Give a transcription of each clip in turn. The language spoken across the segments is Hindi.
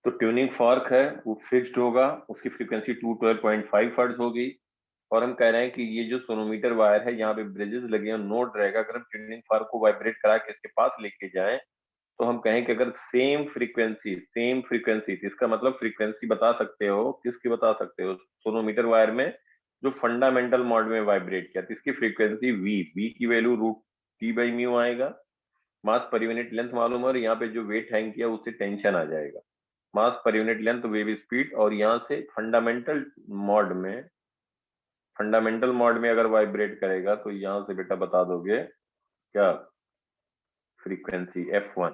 तो ट्यूनिंग फॉर्क है वो फिक्स्ड होगा, उसकी फ्रीक्वेंसी 212.5 हर्ट्ज होगी। और हम कह रहे हैं कि ये जो सोनोमीटर वायर है यहाँ पे ब्रिजेस लगे हैं, नोड रहेगा। अगर हम ट्यूनिंग फॉर्क को वाइब्रेट करा के इसके पास लेके जाएं तो हम कहें कि अगर सेम फ्रीक्वेंसी, तो इसका मतलब फ्रीक्वेंसी बता सकते हो, किसकी बता सकते हो, सोनोमीटर वायर में जो फंडामेंटल मोड में वाइब्रेट किया तो इसकी फ्रीक्वेंसी वी की वैल्यू √T/μ आएगा। मास पर यूनिट लेंथ मालूम है और यहाँ पे जो वेट हैंग किया उससे टेंशन आ जाएगा। मास per unit length wave speed, और यहाँ से फंडामेंटल मोड में अगर वाइब्रेट करेगा तो यहाँ से बेटा बता दोगे क्या, फ्रीक्वेंसी F1।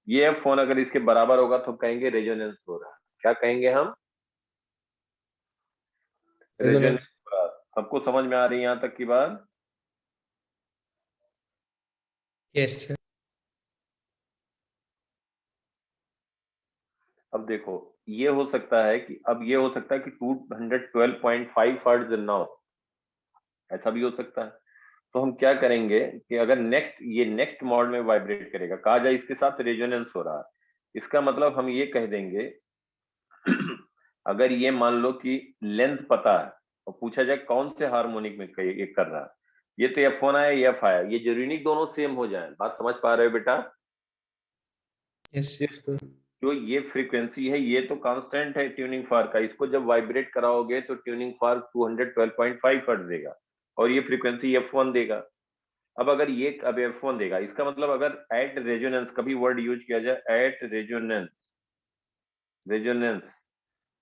ये F1 अगर इसके बराबर होगा तो कहेंगे रेजोनेंस हो रहा है। क्या कहेंगे हम? Resonance resonance. हो रहा है। सबको समझ में आ रही है यहाँ तक की बात? Yes sir. अब देखो, ये हो सकता है कि 212.5 हर्ट्ज ना हो, ऐसा भी हो सकता है। तो हम क्या करेंगे कि अगर नेक्स्ट मोड में वाइब्रेट करेगा, कहा जाए इसके साथ रेजोनेंस हो रहा है, इसका मतलब हम ये कह देंगे अगर ये मान लो कि लेंथ पता है और पूछा जाए कौन से हार्मोनिक में ये कर रहा है, ये तो F1 आया, ये F आया, ये जरूरी नहीं दोनों सेम हो जाए। बात समझ पा रहे हो बेटा? Yes sir. जो ये फ्रीक्वेंसी है ये तो कांस्टेंट है ट्यूनिंग फॉर्क का, इसको जब वाइब्रेट कराओगे तो ट्यूनिंग फॉर्क 212.5 हर्ट्ज देगा और ये फ्रीक्वेंसी F1 देगा। अब F1 देगा, इसका मतलब अगर एट रेजोनेंस, कभी वर्ड यूज किया जाए एट रेजोनेंस,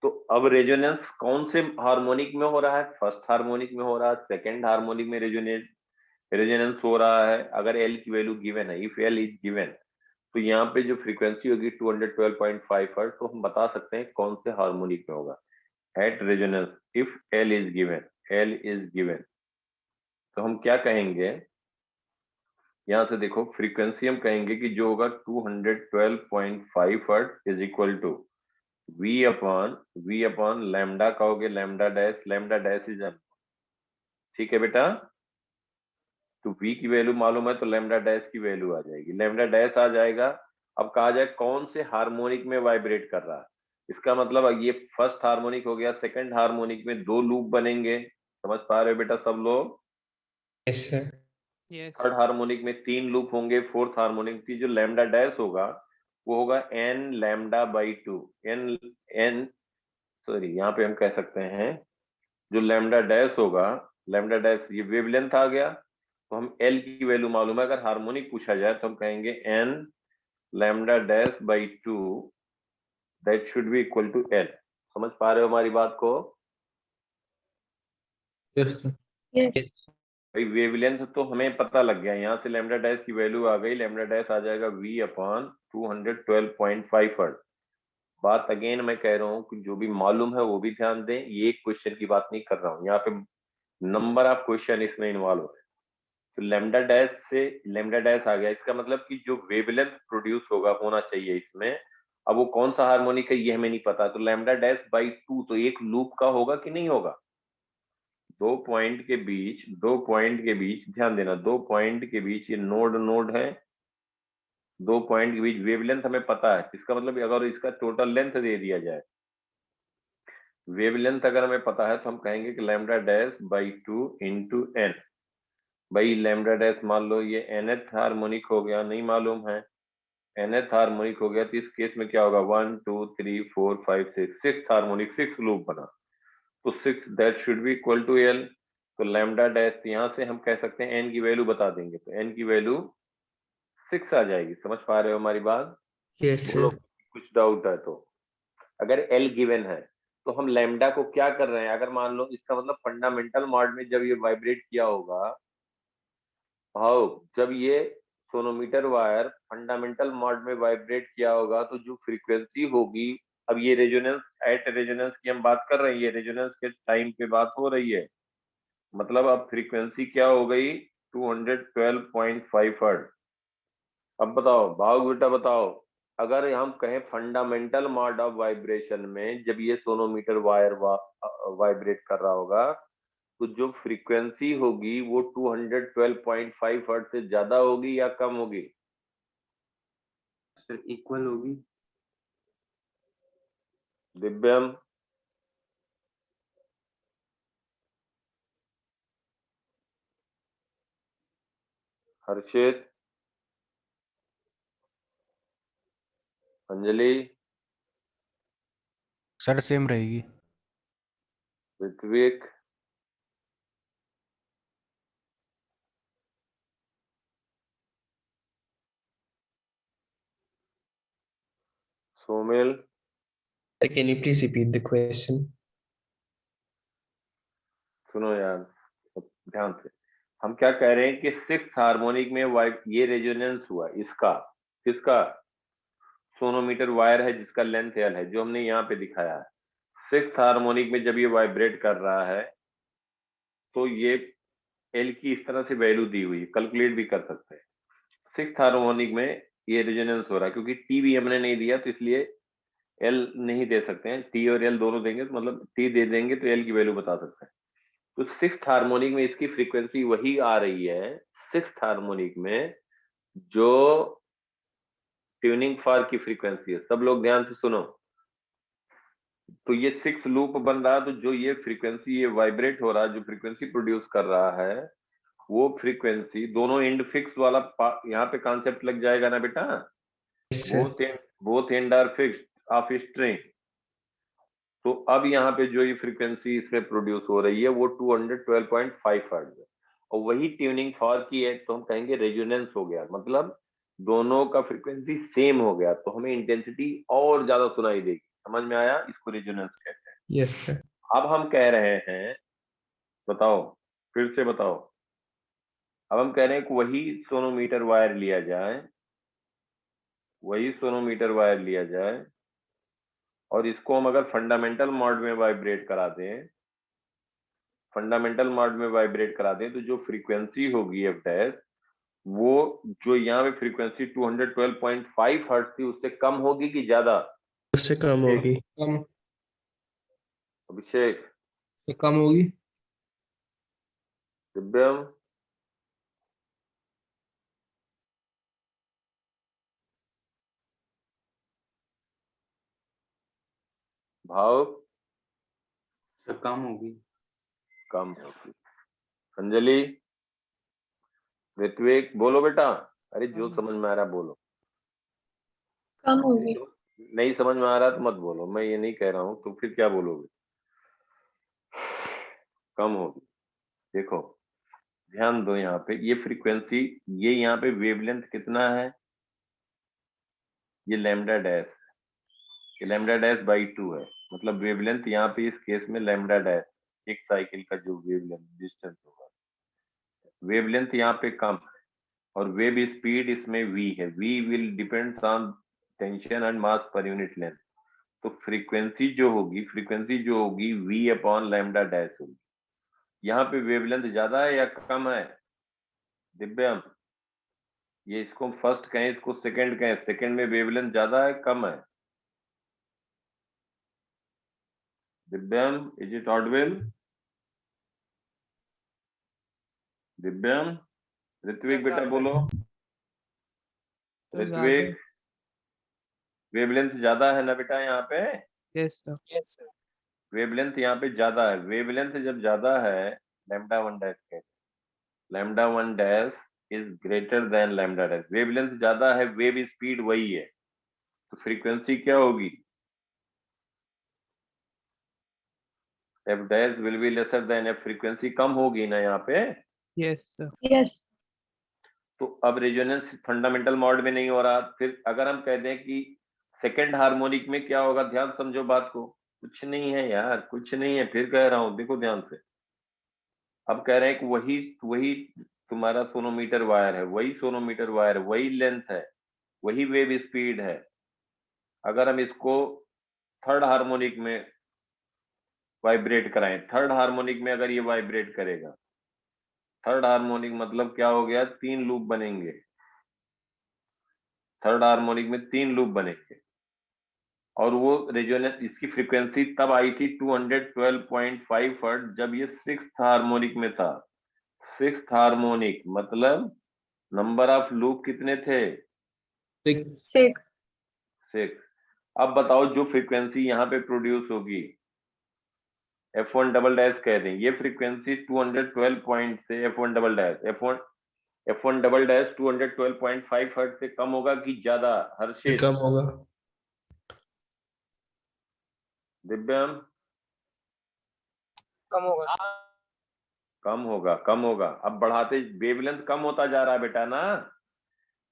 तो अब रेजोनेंस कौन से हार्मोनिक में हो रहा है? फर्स्ट हार्मोनिक में हो रहा है, सेकंड हार्मोनिक में रेजोनेंस हो रहा है। अगर एल की वैल्यू गिवन है, इफ एल इज गिवन, तो यहाँ पे जो फ्रीक्वेंसी होगी 212.5 हर्ट्ज, तो हम बता सकते हैं कौन से हार्मोनिक में होगा at resonance if L is given. तो हम क्या कहेंगे, यहाँ से देखो फ्रीक्वेंसी हम कहेंगे कि जो होगा 212.5 hertz is equal to v upon lambda, कहोगे लैम्डा डैश इज एम। ठीक है बेटा? तो v की वैल्यू मालूम है तो लैम्डा डैश की वैल्यू आ जाएगी, लैम्डा डैश आ जाएगा। अब कहा जाए कौन से हार्मोनिक में वाइब्रेट कर रहा है, इसका मतलब ये फर्स्ट हार्मोनिक हो गया, सेकंड हार्मोनिक में 2 लूप बनेंगे। समझ पा रहे हो बेटा सब लोग? Yes sir. Yes. Third harmonic में 3 लूप होंगे, फोर्थ हार्मोनिक की जो लैम्डा डैश होगा वो होगा n λ/2। एन एन सॉरी, यहाँ पे हम कह सकते हैं जो लैम्डा डैश होगा, लैम्डा डैश ये वेवलेंथ आ गया, तो हम एल की वैल्यू मालूम है, अगर हार्मोनिक पूछा जाए तो हम कहेंगे n λ/2 that should be equal to L. समझ पा रहे हो हमारी बात को? Yes sir. यस। भाई वेवलेंथ तो हमें पता लग गया, यहाँ से लैम्डा डैश की वैल्यू आ गई, लैम्डा डैश आ जाएगा v/212.5 हर्ट्ज। बात अगेन मैं कह रहा हूँ कि जो भी मालूम है वो भी ध्यान दें, ये एक क्वेश्चन की बात नहीं कर रहा हूँ, यहाँ पे नंबर ऑफ क्वेश्चन इसमें इन्वॉल्व है। तो लैम्डा डैश से लैम्डा डैश आ गया, इसका मतलब कि जो वेवलेंथ प्रोड्यूस होना चाहिए इसमें, अब वो कौन सा हार्मोनिक है ये हमें नहीं पता, तो λ/2 तो एक लूप का होगा कि नहीं होगा? दो पॉइंट के बीच ध्यान देना, 2 पॉइंट के बीच ये नोड है, 2 पॉइंट के बीच वेवलेंथ हमें पता है, इसका मतलब अगर इसका टोटल लेंथ दे दिया जाए, वेवलेंथ अगर हमें पता है तो हम कहेंगे कि λ/2 इंटू एन। भाई लैम्डा डैश मान लो ये nth हार्मोनिक हो गया, नहीं मालूम है, nth हार्मोनिक हो गया, तो इस केस में क्या होगा 1 2 3 4 5 6, सिक्स हार्मोनिक, सिक्स लूप बना, तो 6 that should be equal to L. तो लैम्डा डैश यहाँ से हम कह सकते हैं एन की वैल्यू बता देंगे, तो एन की वैल्यू 6 आ जाएगी। समझ पा रहे हो हमारी बात? यस बोलो सर। कुछ डाउट है तो। अगर एल गिवन है तो हम लैम्डा को क्या कर रहे हैं, अगर मान लो इसका मतलब फंडामेंटल मॉड में जब ये वाइब्रेट किया होगा, भाव जब ये सोनोमीटर वायर फंडामेंटल मोड में वाइब्रेट किया होगा तो जो फ्रीक्वेंसी होगी, अब ये रेजोनेंस एट रेजोनेंस की हम बात कर रहे हैं, ये रेजोनेंस के टाइम पे बात हो रही है, मतलब अब फ्रीक्वेंसी क्या हो गई 212.5 हर्ट्ज। अब बताओ भाव बेटा बताओ, अगर हम कहें फंडामेंटल मोड ऑफ वाइब्रेशन में जब ये सोनोमीटर वायर वाइब्रेट कर रहा होगा तो जो फ्रीक्वेंसी होगी वो 212.5 हर्ट्ज से ज्यादा होगी या कम होगी? सर इक्वल होगी। दिव्यम, हर्षित, अंजलि, सर सेम रहेगी। Ritwik, Somil, Can you please repeat the question? सुनो यार ध्यान से, हम क्या कह रहे हैं कि सिक्स्थ हार्मोनिक में ये रेजोनेंस हुआ, इसका किसका, सोनोमीटर वायर है जिसका लेंथ एल है, जो हमने यहाँ पे दिखाया है। सिक्स्थ हार्मोनिक में जब ये वाइब्रेट कर रहा है तो ये एल की इस तरह से वैल्यू दी हुई है, कैलकुलेट भी कर सकते हैं। सिक्स्थ हार्मोनिक में ये रेजोनेंस हो रहा है, क्योंकि टी भी हमने नहीं दिया तो इसलिए एल नहीं दे सकते हैं। टी और एल दोनों देंगे तो मतलब टी दे देंगे तो एल की वैल्यू बता सकते हैं। तो सिक्स्थ हार्मोनिक में इसकी फ्रीक्वेंसी वही आ रही है, सिक्स्थ हार्मोनिक में जो ट्यूनिंग फॉर की फ्रीक्वेंसी है। सब लोग ध्यान से सुनो, तो ये 6 लूप बन रहा है, तो जो ये फ्रीक्वेंसी ये वाइब्रेट हो रहा है, जो फ्रीक्वेंसी प्रोड्यूस कर रहा है, वो फ्रीक्वेंसी दोनों एंड फिक्स वाला यहाँ पे कॉन्सेप्ट लग जाएगा ना बेटा, Yes, sir. Both end are fixed of string. तो अब यहाँ पे जो ये फ्रीक्वेंसी इसमें प्रोड्यूस हो रही है वो 212.5 हर्ट्ज है, और वही ट्यूनिंग फॉर की है, तो हम कहेंगे रेजोनेंस हो गया, मतलब दोनों का फ्रीक्वेंसी सेम हो गया, तो हमें इंटेंसिटी और ज्यादा सुनाई देगी। समझ में आया? इसको रेजोनेंस कहते हैं। Yes, sir. अब हम कह रहे हैं, बताओ फिर से बताओ, अब हम कह रहे हैं कि वही सोनोमीटर वायर लिया जाए, वही सोनोमीटर वायर लिया जाए, और इसको हम अगर फंडामेंटल मोड में वाइब्रेट करा दें, फंडामेंटल मोड में वाइब्रेट करा दें, तो जो फ्रीक्वेंसी होगी एफ डैश, वो जो यहाँ पे फ्रीक्वेंसी 212.5 हर्ट्ज थी उससे कम होगी कि ज्यादा? उससे कम होगी। कम अभिषेक, से कम होगी। दिव्यम, भाव, सर कम होगी। कम होगी। अंजलि, ऋत्विक, बोलो बेटा, अरे जो समझ में आ रहा है बोलो, कम होगी। नहीं समझ में आ रहा तो मत बोलो, मैं ये नहीं कह रहा हूं, तो फिर क्या बोलोगे? कम होगी। देखो ध्यान दो, यहाँ पे ये फ्रीक्वेंसी, ये यहाँ पे वेवलेंथ कितना है, ये लैम्डा डैश, ये लैम्डा डैश बाई 2 है, मतलब वेवलेंथ यहाँ पे इस केस में लैम्डा डैश, एक साइकिल का जो वेवलेंथ डिस्टेंस होगा, वेवलेंथ यहाँ पे कम है, और वेव स्पीड इसमें v है। v will depends on tension and mass per unit length, तो फ्रीक्वेंसी जो होगी v अपॉन लैम्डा डैश होगी। यहाँ पे वेवलेंथ ज्यादा है या कम है दिव्यम? ये इसको हम फर्स्ट कहें, इसको सेकंड कहें, सेकंड में वेवलेंथ ज्यादा है कम है? दिव्यम, इज इट ऑडिबल? दिव्यम, ऋत्विक बेटा बोलो, ऋत्विक, वेवलेंथ ज्यादा है ना बेटा यहाँ पे? Yes sir. वेवलेंथ यहाँ पे ज्यादा है, वेवलेंथ जब ज्यादा है, लैम्डा वन डैश कहते हैं, lambda one dash is greater than lambda dash, wavelength ज्यादा है, वेव स्पीड वही है, तो फ्रीक्वेंसी क्या होगी? F dash will be lesser than F, frequency कम होगी ना यहाँ पे। Yes sir. यस। तो अब रेजोनेंस फंडामेंटल मोड में नहीं हो रहा, फिर अगर हम कह दें कि सेकंड हार्मोनिक में क्या होगा, ध्यान समझो बात को, कुछ नहीं है यार, कुछ नहीं है, फिर कह रहा हूं, देखो ध्यान से। अब कह रहे हैं कि वही वही तुम्हारा सोनोमीटर वायर है, वही सोनोमीटर वायर, वही लेंथ है, वही वेव स्पीड है। अगर हम इसको थर्ड हार्मोनिक में वाइब्रेट कराएं, थर्ड हार्मोनिक में अगर ये वाइब्रेट करेगा, थर्ड हार्मोनिक मतलब क्या हो गया, 3 लूप बनेंगे, थर्ड हार्मोनिक में 3 लूप बनेंगे, और वो रेजोनेंस, इसकी फ्रीक्वेंसी तब आई थी 212.5 हर्ट्ज जब ये सिक्स्थ हार्मोनिक में था। सिक्स्थ हार्मोनिक मतलब नंबर ऑफ लूप कितने थे? 6। 6। अब बताओ जो फ्रीक्वेंसी यहाँ पे प्रोड्यूस होगी F1 डबल डैश कह दें, ये फ्रीक्वेंसी 212 पॉइंट से F1 double dash F1 double dash 212.5 hertz से कम होगा कि ज्यादा? हर्षित, कम होगा। दिव्यम, कम होगा कम होगा। अब बढ़ाते वेवलेंथ कम होता जा रहा है बेटा ना,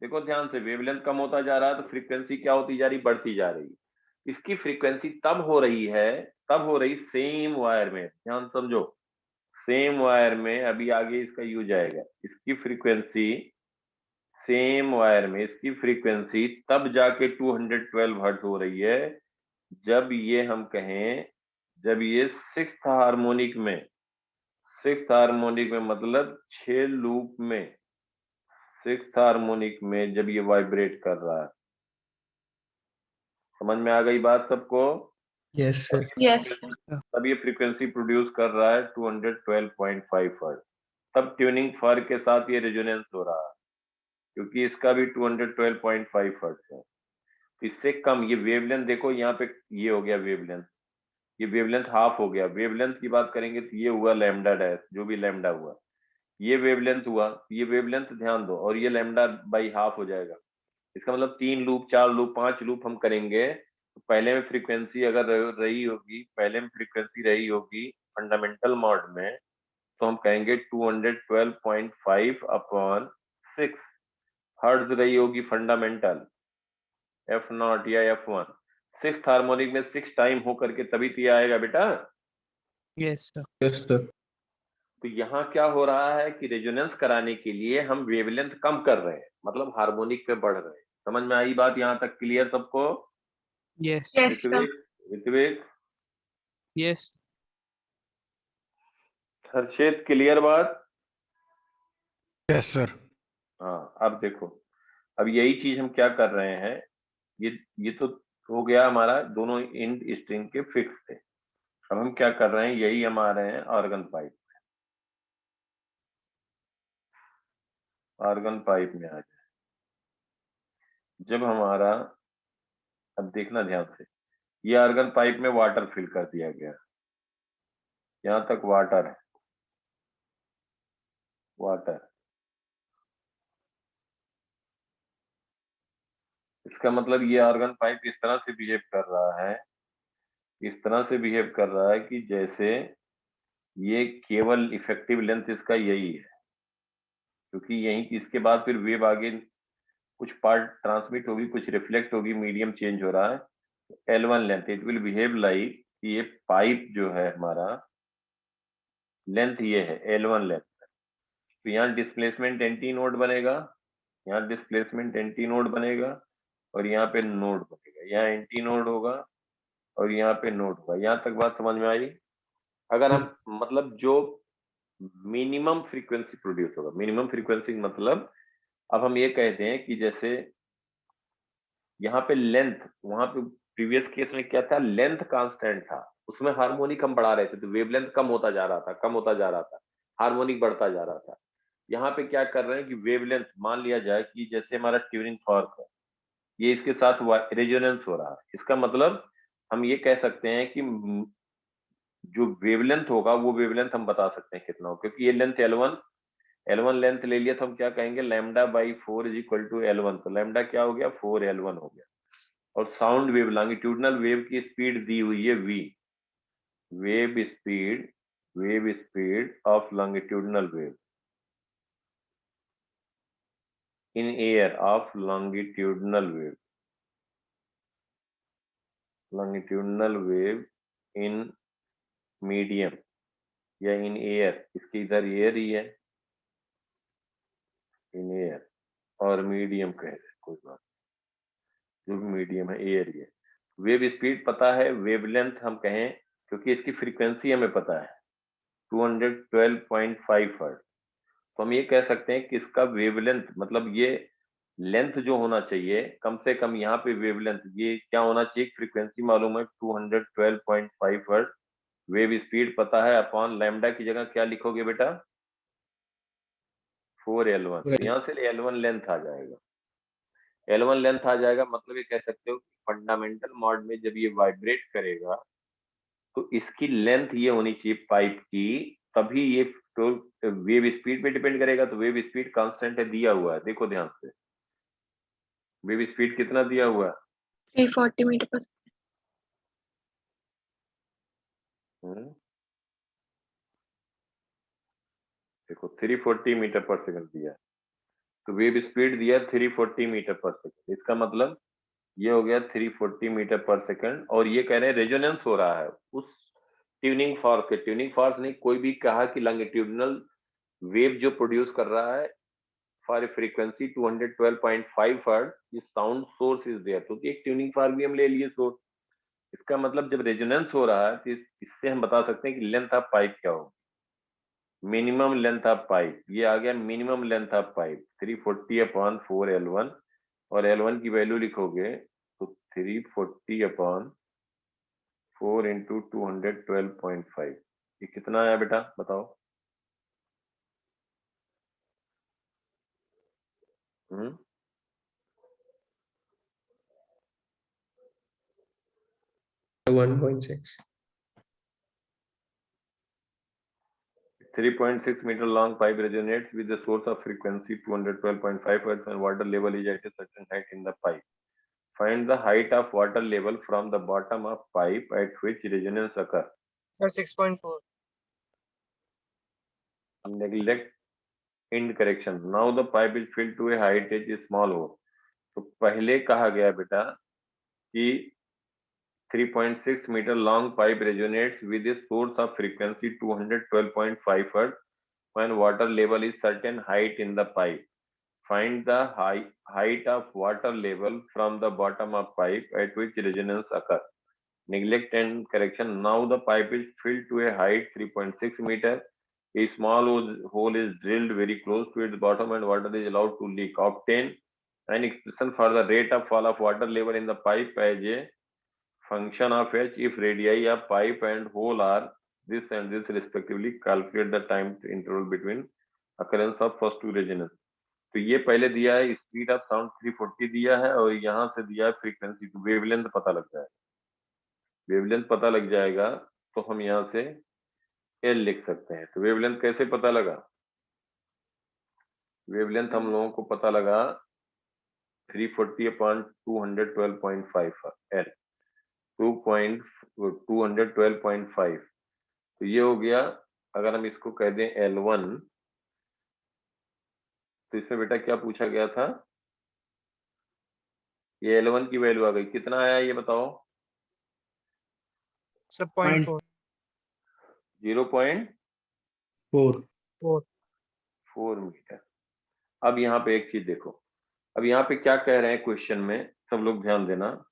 देखो ध्यान से, वेवलेंथ कम होता जा रहा है तो फ्रीक्वेंसी क्या होती जा रही? बढ़ती जा रही। इसकी फ्रीक्वेंसी तब हो रही सेम वायर में, ध्यान समझो, सेम वायर में, अभी आगे इसका यूज आएगा। इसकी फ्रीक्वेंसी सेम वायर में, इसकी फ्रीक्वेंसी तब जाके 212 हर्ट्ज हो रही है जब ये हम कहें, जब ये सिक्स्थ हार्मोनिक में मतलब 6 लूप में, सिक्स्थ हार्मोनिक में जब ये वाइब्रेट कर रहा है। समझ में आ गई बात सबको? Yes sir. Yes. तब ये फ्रीक्वेंसी प्रोड्यूस कर रहा है 212.5 हर्ट्ज। तब ट्यूनिंग फर्क के साथ ये रेजोनेंस हो रहा है क्योंकि इसका भी 212.5 हर्ट्ज है। इससे कम ये वेवलेंथ, देखो यहाँ पे ये हो गया वेवलेंथ, ये वेवलेंथ हाफ हो गया। वेवलेंथ की बात करेंगे तो ये हुआ लैम्डा डैश, जो भी लैम्डा हुआ, ये वेवलेंथ हुआ, ये वेवलेंथ ध्यान दो, और ये लैम्डा बाई हाफ हो जाएगा। इसका मतलब 3 लूप, 4 लूप, 5 लूप हम करेंगे तो पहले में फ्रीक्वेंसी अगर रही होगी फंडामेंटल मोड में, तो हम कहेंगे 212.5 अपॉन 6 हर्ट्ज रही होगी फंडामेंटल, F0 या F1। सिक्स्थ हार्मोनिक में 6 टाइम हो करके तभी तो ये आएगा बेटा। Yes sir. Yes sir. तो यहाँ क्या हो रहा है कि रेजोनेंस कराने के लिए हम वेवलेंथ कम कर रहे हैं, मतलब हार्मोनिक पे बढ़ रहे हैं। समझ में आई बात यहाँ तक? क्लियर सबको? Yes Yes, sir. Ritvik, yes Harshit, clear बात? Yes sir. हाँ, अब देखो, अब यही चीज हम क्या कर रहे हैं, ये तो हो गया हमारा, दोनों इंड स्ट्रिंग के फिक्स थे। अब हम क्या कर रहे हैं, यही हम आ रहे हैं ऑर्गन पाइप में आ जाए। जब हमारा, अब देखना ध्यान से, ये ऑर्गन पाइप में वाटर फिल कर दिया गया, यहां तक वाटर है, वाटर। इसका मतलब ये ऑर्गन पाइप इस तरह से बिहेव कर रहा है, इस तरह से बिहेव कर रहा है कि जैसे ये केवल इफेक्टिव लेंथ इसका यही है, क्योंकि यही इसके बाद फिर वेव आगे कुछ पार्ट ट्रांसमिट होगी, कुछ रिफ्लेक्ट होगी, मीडियम चेंज हो रहा है। L1 length, it will behave like, ये पाइप जो है हमारा लेंथ ये है L1 लेंथ। तो यहाँ डिस्प्लेसमेंट एंटी नोड बनेगा, यहाँ डिस्प्लेसमेंट एंटी नोड बनेगा, और यहाँ पे नोड बनेगा, यहाँ एंटी नोड होगा और यहाँ पे नोड होगा। यहाँ तक बात समझ में आई? अगर हम मतलब जो मिनिमम फ्रीक्वेंसी प्रोड्यूस होगा, मिनिमम फ्रीक्वेंसी मतलब, अब हम ये कहते हैं कि जैसे यहाँ पे लेंथ, वहां पे प्रीवियस केस में क्या था, लेंथ कांस्टेंट था, उसमें हार्मोनिक हम बढ़ा रहे थे तो वेवलेंथ कम होता जा रहा था, हार्मोनिक बढ़ता जा रहा था। यहाँ पे क्या कर रहे हैं कि वेवलेंथ, मान लिया जाए कि जैसे हमारा ट्यूनिंग फॉर्क है, ये इसके साथ रेजोनेंस हो रहा है, इसका मतलब हम ये कह सकते हैं कि जो वेवलेंथ होगा वो वेवलेंथ हम बता सकते हैं कितना हो, क्योंकि ये लेंथ L1 लेंथ ले लिया तो हम क्या कहेंगे, lambda by 4 is equal to L1। तो लैम्डा क्या हो गया, 4L1 हो गया। और साउंड वेव, लॉन्गिट्यूडनल वेव की स्पीड दी हुई है v, wave speed of longitudinal wave in air, of longitudinal wave in medium या इन एयर, इसकी इधर एयर ही है, इन एयर, और मीडियम कह रहे कोई बात, जो भी मीडियम है एयर ही है। वेव स्पीड पता है, वेवलेंथ हम कहें, क्योंकि इसकी फ्रीक्वेंसी हमें पता है 212.5 हर्ट्ज, तो हम ये कह सकते हैं कि इसका वेवलेंथ, मतलब ये लेंथ जो होना चाहिए कम से कम, यहाँ पे वेवलेंथ ये क्या होना चाहिए, फ्रीक्वेंसी मालूम है 212.5 हर्ट्ज, वेव स्पीड पता है, अपॉन लैम्डा की जगह क्या लिखोगे बेटा, 4L1। यहाँ से L1 लेंथ आ जाएगा, L1 लेंथ आ जाएगा, मतलब ये कह सकते हो फंडामेंटल मॉड में जब ये वाइब्रेट करेगा तो इसकी लेंथ ये होनी चाहिए पाइप की, तभी ये तो वेव स्पीड पे डिपेंड करेगा। तो वेव स्पीड कांस्टेंट है, दिया हुआ है, देखो ध्यान से, वेव स्पीड कितना दिया हुआ है? 340 मीटर पर देखो 340 मीटर पर सेकंड दिया है, तो वेव स्पीड दिया 340 मीटर पर सेकंड। इसका मतलब ये हो गया 340 मीटर पर सेकंड, और ये कह रहे हैं रेजोनेंस हो रहा है उस ट्यूनिंग फॉर्स के। ट्यूनिंग फॉर्स नहीं, कोई भी कहा कि लॉन्गिट्यूडिनल वेव जो प्रोड्यूस कर रहा है फॉर ए फ्रीक्वेंसी 212.5 हर्ट्ज, ये साउंड सोर्स इज देयर, तो एक ट्यूनिंग फॉर्स भी हम ले लिए सोर्स। इसका मतलब जब रेजोनेंस हो रहा है तो इससे हम बता सकते हैं कि लेंथ ऑफ पाइप क्या होगी। मिनिमम लेंथ ऑफ पाइप, ये आ गया minimum length of pipe 340/4L1, और L1 की वैल्यू लिखोगे तो 340/4 इंटू 212.5, ये कितना आया बेटा बताओ? 1.6. 3.6 meter long pipe resonates with the source of frequency 212.5 Hz and water level is at a certain height in the pipe. Find the height of water level from the bottom of pipe at which resonance occurs. Sir, 6.4. Neglect end correction. Now the pipe is filled to a height at a small hole. तो पहले कहा गया बेटा कि 3.6 meter long pipe resonates with a source of frequency 212.5 Hz when water level is certain height in the pipe. Find the height of water level from the bottom of pipe at which resonance occurs. Neglect and correction. Now the pipe is filled to a height 3.6 meter. A small hole is drilled very close to its bottom and water is allowed to leak. Obtain an expression for the rate of fall of water level in the pipe as a function of h if radii of pipe and hole are this and this respectively. Calculate the time interval between occurrence of first two resonance. तो ये पहले दिया है स्पीड ऑफ साउंड 340 दिया है, और यहाँ से दिया है फ्रीक्वेंसी, तो वेवलेंथ पता लग जाएगा। वेवलेंथ पता लग जाएगा तो हम यहाँ से एल लिख सकते हैं। तो वेवलेंथ कैसे पता लगा? वेवलेंथ हम लोगों को पता लगा 340/212.5 एल 212.5, तो ये हो गया। अगर हम इसको कह दें L1, तो इसमें बेटा क्या पूछा गया था? ये L1 की वैल्यू आ गई, कितना आया ये बताओ? Sir, 0.4. 0.4 मीटर। अब यहाँ पे एक चीज देखो, अब यहाँ पे क्या कह रहे हैं क्वेश्चन में, सब लोग ध्यान देना।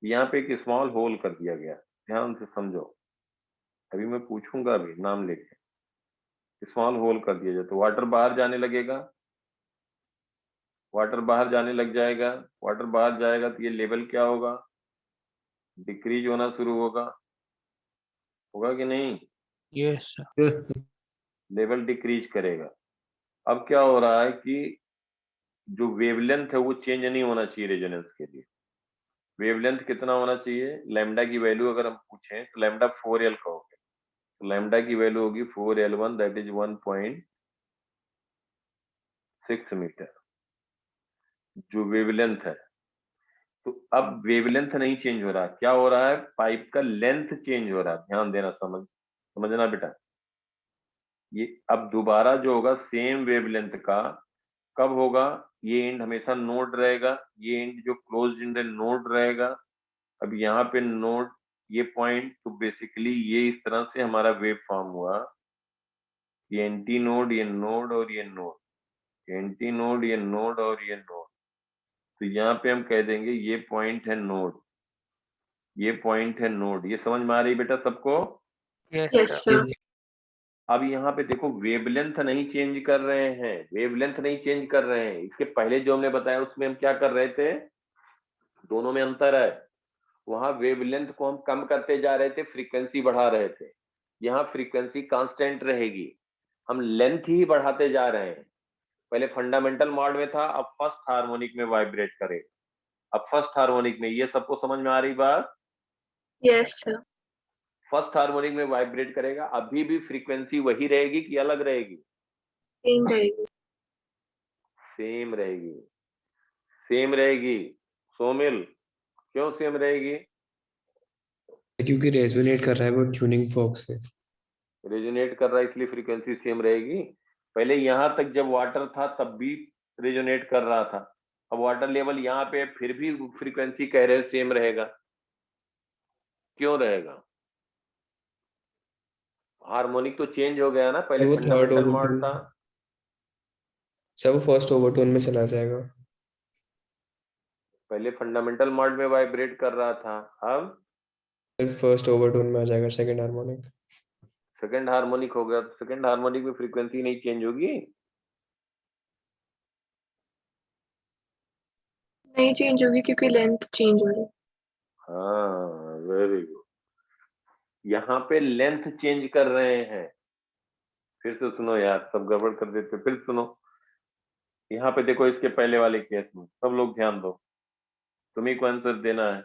यहाँ पे एक स्मॉल होल कर दिया गया, ध्यान से समझो, अभी मैं पूछूंगा अभी नाम लेके। स्मॉल होल कर दिया जाए तो वाटर बाहर जाने लगेगा, वाटर बाहर जाने लग जाएगा। वाटर बाहर जाएगा तो ये लेवल क्या होगा? डिक्रीज होना शुरू होगा कि नहीं? Yes, sir. लेवल डिक्रीज करेगा। अब क्या हो रहा है कि जो वेवलेंथ है वो चेंज नहीं होना चाहिए रेजोनेंस के लिए। वेवलेंथ कितना होना चाहिए? लैम्डा की वैल्यू अगर हम पूछें तो लैम्डा 4L कहोगे, तो लैम्डा की वैल्यू होगी 4L1, दैट इज 1.6 मीटर, जो वेवलेंथ है। तो अब वेवलेंथ नहीं चेंज हो रहा, क्या हो रहा है? पाइप का लेंथ चेंज हो रहा है। ध्यान देना, समझना बेटा। ये अब दोबारा जो होगा सेम वेवलेंथ का कब होगा? ये एंड हमेशा नोड रहेगा, ये एंड जो क्लोज एंड नोड रहेगा। अब यहाँ पे नोड, ये पॉइंट, तो बेसिकली ये इस तरह से हमारा वेव फॉर्म हुआ। ये एंटी नोड, ये नोड और ये नोड, एंटी नोड, ये नोड और ये नोड। तो यहाँ पे हम कह देंगे ये पॉइंट है नोड, ये पॉइंट है नोड। ये समझ में आ रही बेटा सबको? Yes, Yes, sir. sir. अब यहाँ पे देखो वेवलेंथ नहीं चेंज कर रहे हैं, वेवलेंथ नहीं चेंज कर रहे हैं। इसके पहले जो हमने बताया उसमें हम क्या कर रहे थे? दोनों में अंतर है। वहां वेवलेंथ को हम कम करते जा रहे थे, फ्रीक्वेंसी बढ़ा रहे थे। यहाँ फ्रीक्वेंसी कांस्टेंट रहेगी, हम लेंथ ही बढ़ाते जा रहे हैं। पहले फंडामेंटल मॉड में था, अब फर्स्ट हार्मोनिक में वाइब्रेट करेगा। अब फर्स्ट हार्मोनिक में ये सबको समझ में आ रही बात? Yes, sir. फर्स्ट हार्मोनिक में वाइब्रेट करेगा, अभी भी फ्रीक्वेंसी वही रहेगी कि अलग रहेगी? Same रहेगी. सेम रहेगी, सेम रहेगी। सोमिल, क्यों सेम रहेगी? क्योंकि रेजोनेट कर रहा है वो ट्यूनिंग फॉर्क से। रेजोनेट कर रहा है इसलिए फ्रीक्वेंसी सेम रहेगी। पहले यहां तक जब वाटर था तब भी रेजोनेट कर रहा था, अब वाटर लेवल यहाँ पे फिर भी फ्रीक्वेंसी कह रहे सेम रहेगा। क्यों रहेगा? हार्मोनिक तो चेंज हो गया ना, पहले वो थर्ड फंडामेंटल मॉड ओवरटोन, था। सर वो फर्स्ट ओवरटोन में चला जाएगा। पहले फंडामेंटल मॉड में वाइब्रेट कर रहा था, अब फिर फर्स्ट ओवरटोन में आ जाएगा सेकंड हार्मोनिक। सेकंड हार्मोनिक हो गया, तो सेकंड हार्मोनिक में फ्रीक्वेंसी नहीं चेंज होगी? नहीं चेंज होगी क्योंकि लेंथ चेंज हो रही है. हाँ, वेरी गुड। यहाँ पे लेंथ चेंज कर रहे हैं। फिर से सुनो यार, सब गड़बड़ कर देते, फिर सुनो। यहाँ पे देखो, इसके पहले वाले केस में सब लोग ध्यान दो, तुम्ही को आंसर देना है।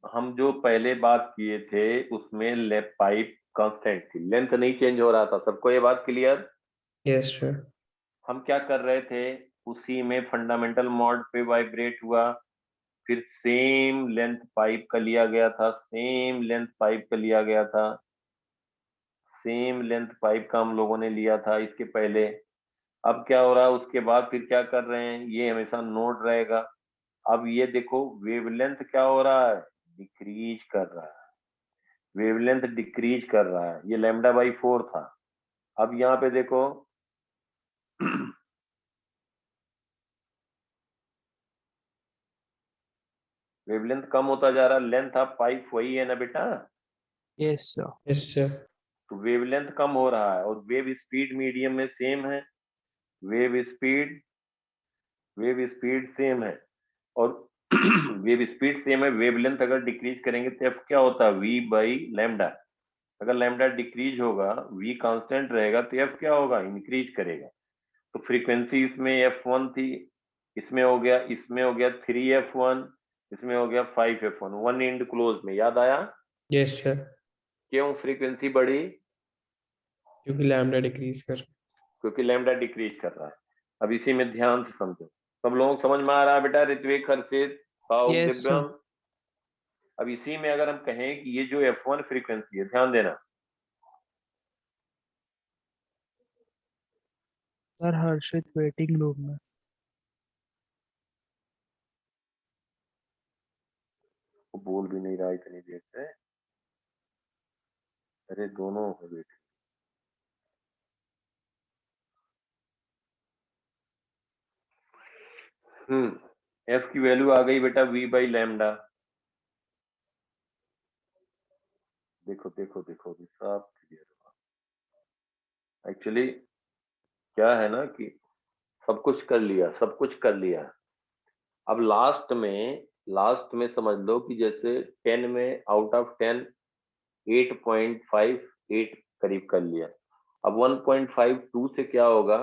हम जो पहले बात किए थे उसमें लेफ्ट पाइप कांस्टेंट थी, लेंथ नहीं चेंज हो रहा था। सबको ये बात क्लियर? Yes sir. हम क्या कर रहे थे, उसी में फंडामेंटल मॉड पे वाइब्रेट हुआ, फिर सेम लेंथ पाइप का लिया गया था, सेम लेंथ पाइप का लिया गया था, सेम लेंथ पाइप का हम लोगों ने लिया था इसके पहले। अब क्या हो रहा है, उसके बाद फिर क्या कर रहे हैं, ये हमेशा नोड रहेगा। अब ये देखो वेवलेंथ क्या हो रहा है, डिक्रीज कर रहा है, वेवलेंथ डिक्रीज कर रहा है। ये λ/4 था। अब यहाँ पे देखो वेवलेंथ कम होता जा रहा है, लेंथ ऑफ पाइप वही है ना बेटा? Yes, sir. Yes sir. तो वेवलेंथ कम हो रहा है और वेव स्पीड मीडियम में सेम है, वेव स्पीड सेम है, और वेव स्पीड सेम है। वेवलेंथ अगर डिक्रीज करेंगे तो एफ क्या होता है, v/λ। अगर लैम्डा डिक्रीज होगा, v कांस्टेंट रहेगा, तो एफ क्या होगा, इंक्रीज करेगा। तो फ्रीक्वेंसी इसमें f1 थी, इसमें हो गया 3f1, इसमें हो गया 5f1, वन एंड क्लोज में। याद आया? Yes sir. क्यों फ्रीक्वेंसी बढ़ी? क्योंकि लैम्डा डिक्रीज कर। क्योंकि लैम्डा डिक्रीज कर रहा है। अब इसी में ध्यान से समझो, सब लोगों को समझ में आ रहा है बेटा? ऋत्विक, हर्षित, पाऊ, Yes, sir. दिव्यम। अब इसी में अगर हम कहें कि ये जो f1 फ्रीक्वेंसी है, ध्यान देना, सर हर्षित वेटिंग रूम में. वो बोल भी नहीं रहा इतनी देर से। अरे दोनों है बेटे। एफ की वैल्यू आ गई बेटा v/λ। देखो देखो देखो, सब क्लियर हुआ। एक्चुअली क्या है ना कि सब कुछ कर लिया, सब कुछ कर लिया। अब लास्ट में समझ लो कि जैसे 10 में आउट ऑफ 10 8.58 करीब कर लिया। अब 1.52 से क्या होगा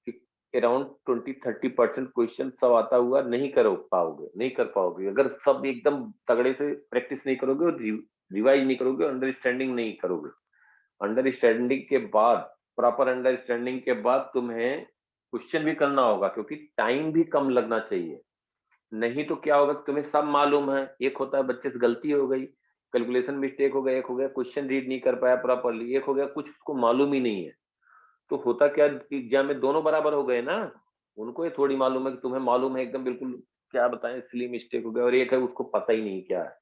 कि अराउंड 20-30% क्वेश्चन सब आता हुआ नहीं कर पाओगे अगर सब एकदम तगड़े से प्रैक्टिस नहीं करोगे और रिवाइज नहीं करोगे, अंडरस्टैंडिंग नहीं करोगे। अंडरस्टैंडिंग के बाद, प्रॉपर अंडरस्टैंडिंग के बाद तुम्हें क्वेश्चन भी करना होगा, क्योंकि टाइम भी कम लगना चाहिए। नहीं तो क्या होगा, तुम्हें सब मालूम है, एक होता है बच्चे से गलती हो गई, कैलकुलेशन मिस्टेक हो गया, एक हो गया क्वेश्चन रीड नहीं कर पाया प्रॉपरली, एक हो गया कुछ उसको मालूम ही नहीं है। तो होता क्या, एग्जाम में दोनों बराबर हो गए ना। उनको ये थोड़ी मालूम है कि तुम्हें मालूम है एकदम बिल्कुल, क्या बताएं, इसलिए मिस्टेक हो गया, और एक है उसको पता ही नहीं क्या है।